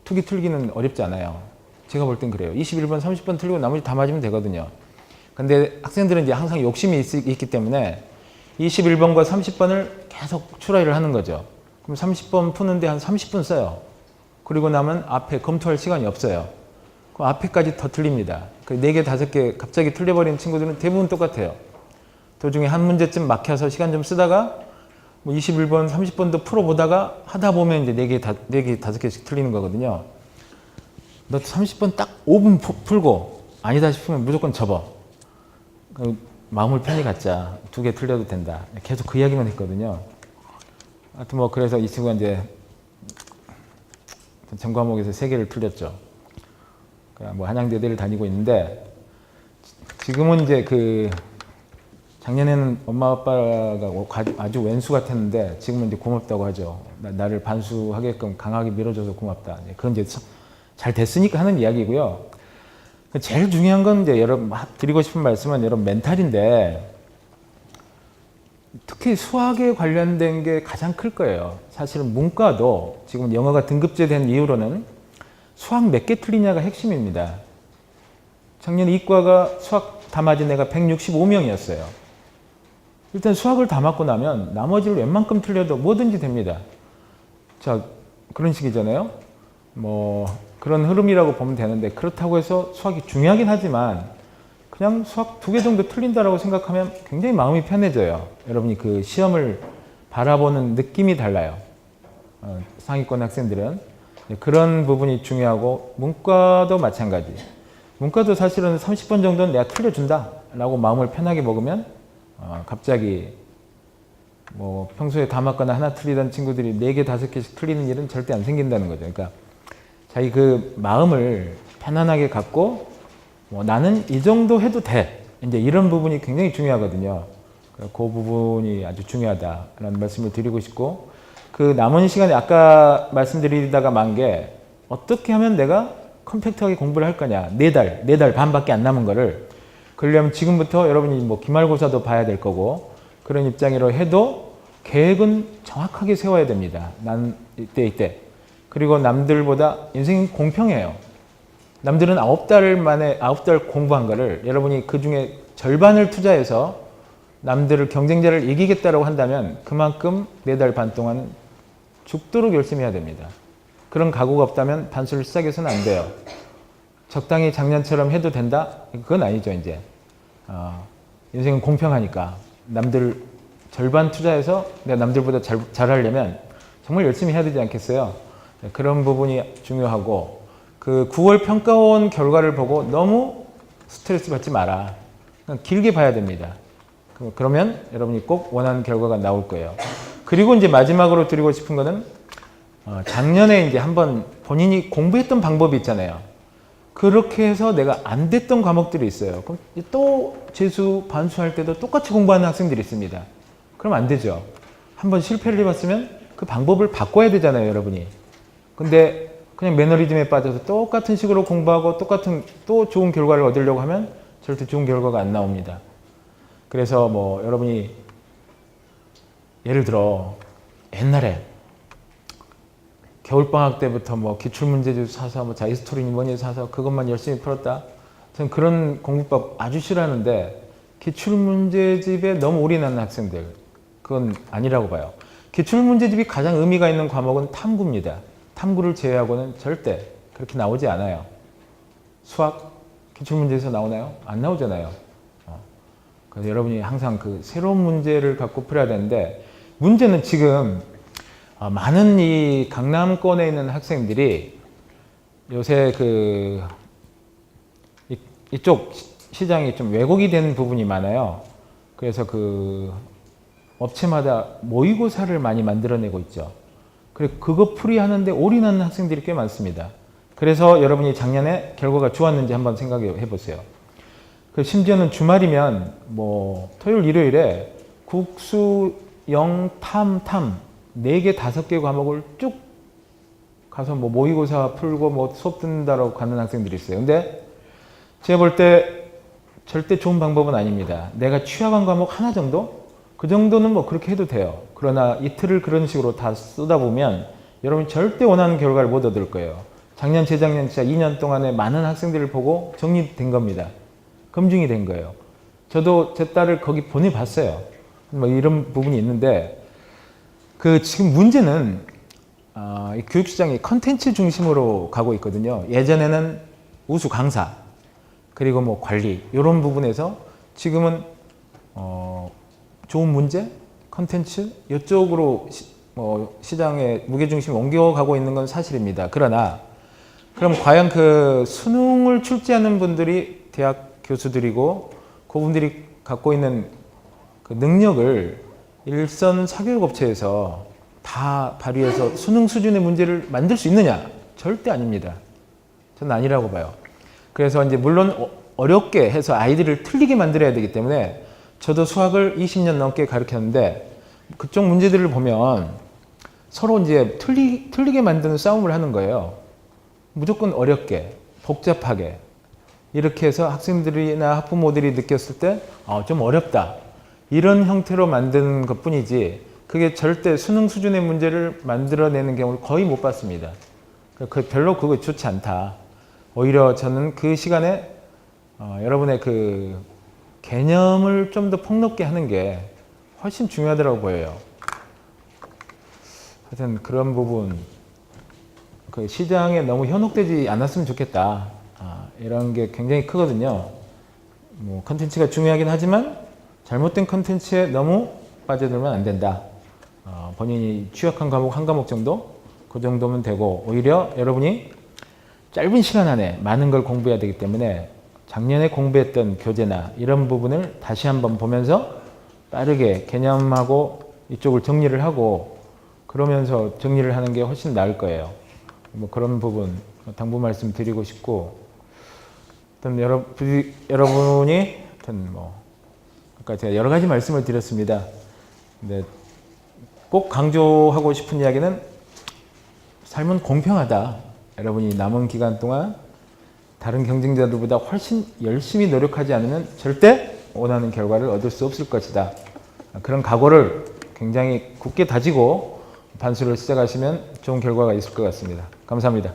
2개 틀기는 어렵지 않아요. 제가 볼 땐 그래요. 21번, 30번 틀리고 나머지 다 맞으면 되거든요. 근데 학생들은 이제 항상 욕심이 있기 때문에 21번과 30번을 계속 추라이를 하는 거죠. 그럼 30번 푸는데 한 30분 써요. 그리고 나면 앞에 검토할 시간이 없어요. 그 앞에까지 더 틀립니다. 그 4개, 5개 갑자기 틀려버린 친구들은 대부분 똑같아요. 도중에 한 문제쯤 막혀서 시간 좀 쓰다가 뭐 21번, 30번도 풀어보다가 하다 보면 이제 4개, 5개씩 틀리는 거거든요. 너 30번 딱 5분 풀고 아니다 싶으면 무조건 접어. 마음을 편히 갖자. 2개 틀려도 된다. 계속 그 이야기만 했거든요. 하여튼 뭐 그래서 이 친구가 이제 전 과목에서 3개를 틀렸죠. 뭐 한양대대를 다니고 있는데 지금은 이제 그 작년에는 엄마 아빠가 아주 왼수 같았는데 지금은 이제 고맙다고 하죠. 나를 반수하게끔 강하게 밀어줘서 고맙다. 그건 이제 잘 됐으니까 하는 이야기고요. 제일 중요한 건 이제 여러분 드리고 싶은 말씀은 여러분 멘탈인데 특히 수학에 관련된 게 가장 클 거예요. 사실은 문과도 지금 영어가 등급제된 이후로는 수학 몇 개 틀리냐가 핵심입니다. 작년 이과가 수학 다 맞은 애가 165명이었어요. 일단 수학을 다 맞고 나면 나머지를 웬만큼 틀려도 뭐든지 됩니다. 자, 그런 식이잖아요. 뭐 그런 흐름이라고 보면 되는데 그렇다고 해서 수학이 중요하긴 하지만 그냥 수학 2개 정도 틀린다라고 생각하면 굉장히 마음이 편해져요. 여러분이 그 시험을 바라보는 느낌이 달라요. 상위권 학생들은. 그런 부분이 중요하고 문과도 마찬가지. 문과도 사실은 30번 정도는 내가 틀려준다 라고 마음을 편하게 먹으면 갑자기 뭐 평소에 다 맞거나 하나 틀리던 친구들이 4개, 5개씩 틀리는 일은 절대 안 생긴다는 거죠. 그러니까 자기 그 마음을 편안하게 갖고 뭐 나는 이 정도 해도 돼. 이제 이런 부분이 굉장히 중요하거든요. 그 부분이 아주 중요하다라는 말씀을 드리고 싶고 그 남은 시간에 아까 말씀드리다가 만 게 어떻게 하면 내가 컴팩트하게 공부를 할 거냐. 4달 반밖에 안 남은 거를 그러려면 지금부터 여러분이 뭐 기말고사도 봐야 될 거고 그런 입장으로 해도 계획은 정확하게 세워야 됩니다. 난 이때. 그리고 남들보다 인생은 공평해요. 남들은 9달 공부한 거를 여러분이 그 중에 절반을 투자해서 남들을 경쟁자를 이기겠다라고 한다면 그만큼 4달 반 동안 죽도록 열심히 해야 됩니다. 그런 각오가 없다면 반수를 시작해서는 안 돼요. 적당히 작년처럼 해도 된다? 그건 아니죠, 이제. 인생은 공평하니까. 남들 절반 투자해서 내가 남들보다 잘하려면 정말 열심히 해야 되지 않겠어요? 그런 부분이 중요하고 그 9월 평가원 결과를 보고 너무 스트레스 받지 마라. 길게 봐야 됩니다. 그러면 여러분이 꼭 원하는 결과가 나올 거예요. 그리고 이제 마지막으로 드리고 싶은 거는 작년에 이제 한번 본인이 공부했던 방법이 있잖아요. 그렇게 해서 내가 안 됐던 과목들이 있어요. 그럼 또 재수, 반수할 때도 똑같이 공부하는 학생들이 있습니다. 그럼 안 되죠. 한번 실패를 해봤으면 그 방법을 바꿔야 되잖아요, 여러분이. 근데 그냥 매너리즘에 빠져서 똑같은 식으로 공부하고 또 좋은 결과를 얻으려고 하면 절대 좋은 결과가 안 나옵니다. 그래서 뭐 여러분이 예를 들어 옛날에 겨울방학 때부터 뭐 기출문제집 사서 뭐 자기스토리 뭐니 사서 그것만 열심히 풀었다. 저는 그런 공부법 아주 싫어하는데 기출문제집에 너무 올인하는 학생들 그건 아니라고 봐요. 기출문제집이 가장 의미가 있는 과목은 탐구입니다. 탐구를 제외하고는 절대 그렇게 나오지 않아요. 수학 기출문제에서 나오나요? 안 나오잖아요. 그래서 여러분이 항상 그 새로운 문제를 갖고 풀어야 되는데 문제는 지금 많은 이 강남권에 있는 학생들이 요새 그 이쪽 시장이 좀 왜곡이 된 부분이 많아요. 그래서 그 업체마다 모의고사를 많이 만들어내고 있죠. 그리고 그거 풀이하는데 올인하는 학생들이 꽤 많습니다. 그래서 여러분이 작년에 결과가 좋았는지 한번 생각해 보세요. 그 심지어는 주말이면 뭐 토요일, 일요일에 국수, 영, 탐, 4개, 5개 과목을 쭉 가서 뭐 모의고사 풀고 뭐 수업 듣는다라고 가는 학생들이 있어요. 근데 제가 볼 때 절대 좋은 방법은 아닙니다. 내가 취약한 과목 하나 정도? 그 정도는 뭐 그렇게 해도 돼요. 그러나 이틀을 그런 식으로 다 쏟아보면 여러분이 절대 원하는 결과를 못 얻을 거예요. 작년, 재작년 진짜 2년 동안에 많은 학생들을 보고 정리된 겁니다. 검증이 된 거예요. 저도 제 딸을 거기 보내봤어요. 뭐 이런 부분이 있는데 그 지금 문제는 이 교육시장이 컨텐츠 중심으로 가고 있거든요. 예전에는 우수 강사 그리고 뭐 관리 이런 부분에서 지금은 좋은 문제, 컨텐츠 이쪽으로 시장의 무게중심이 옮겨가고 있는 건 사실입니다. 그러나 그럼 과연 그 수능을 출제하는 분들이 대학 교수들이고 그분들이 갖고 있는 그 능력을 일선 사교육업체에서 다 발휘해서 수능 수준의 문제를 만들 수 있느냐? 절대 아닙니다. 저는 아니라고 봐요. 그래서 이제 물론 어렵게 해서 아이들을 틀리게 만들어야 되기 때문에 저도 수학을 20년 넘게 가르쳤는데 그쪽 문제들을 보면 서로 이제 틀리게 만드는 싸움을 하는 거예요. 무조건 어렵게, 복잡하게 이렇게 해서 학생들이나 학부모들이 느꼈을 때 좀 어렵다. 이런 형태로 만드는 것 뿐이지 그게 절대 수능 수준의 문제를 만들어내는 경우를 거의 못 봤습니다. 별로 그거 좋지 않다. 오히려 저는 그 시간에 여러분의 그 개념을 좀 더 폭넓게 하는 게 훨씬 중요하다고 보여요. 하여튼 그런 부분 그 시장에 너무 현혹되지 않았으면 좋겠다. 이런 게 굉장히 크거든요. 뭐 컨텐츠가 중요하긴 하지만 잘못된 컨텐츠에 너무 빠져들면 안 된다. 본인이 취약한 과목 한 과목 정도? 그 정도면 되고 오히려 여러분이 짧은 시간 안에 많은 걸 공부해야 되기 때문에 작년에 공부했던 교재나 이런 부분을 다시 한번 보면서 빠르게 개념하고 이쪽을 정리를 하고 그러면서 정리를 하는 게 훨씬 나을 거예요. 뭐 그런 부분 당부 말씀 드리고 싶고 어떤 여러분이 어떤 뭐 아까 제가 여러 가지 말씀을 드렸습니다. 근데 꼭 강조하고 싶은 이야기는 삶은 공평하다. 여러분이 남은 기간 동안 다른 경쟁자들보다 훨씬 열심히 노력하지 않으면 절대 원하는 결과를 얻을 수 없을 것이다. 그런 각오를 굉장히 굳게 다지고 반수를 시작하시면 좋은 결과가 있을 것 같습니다. 감사합니다.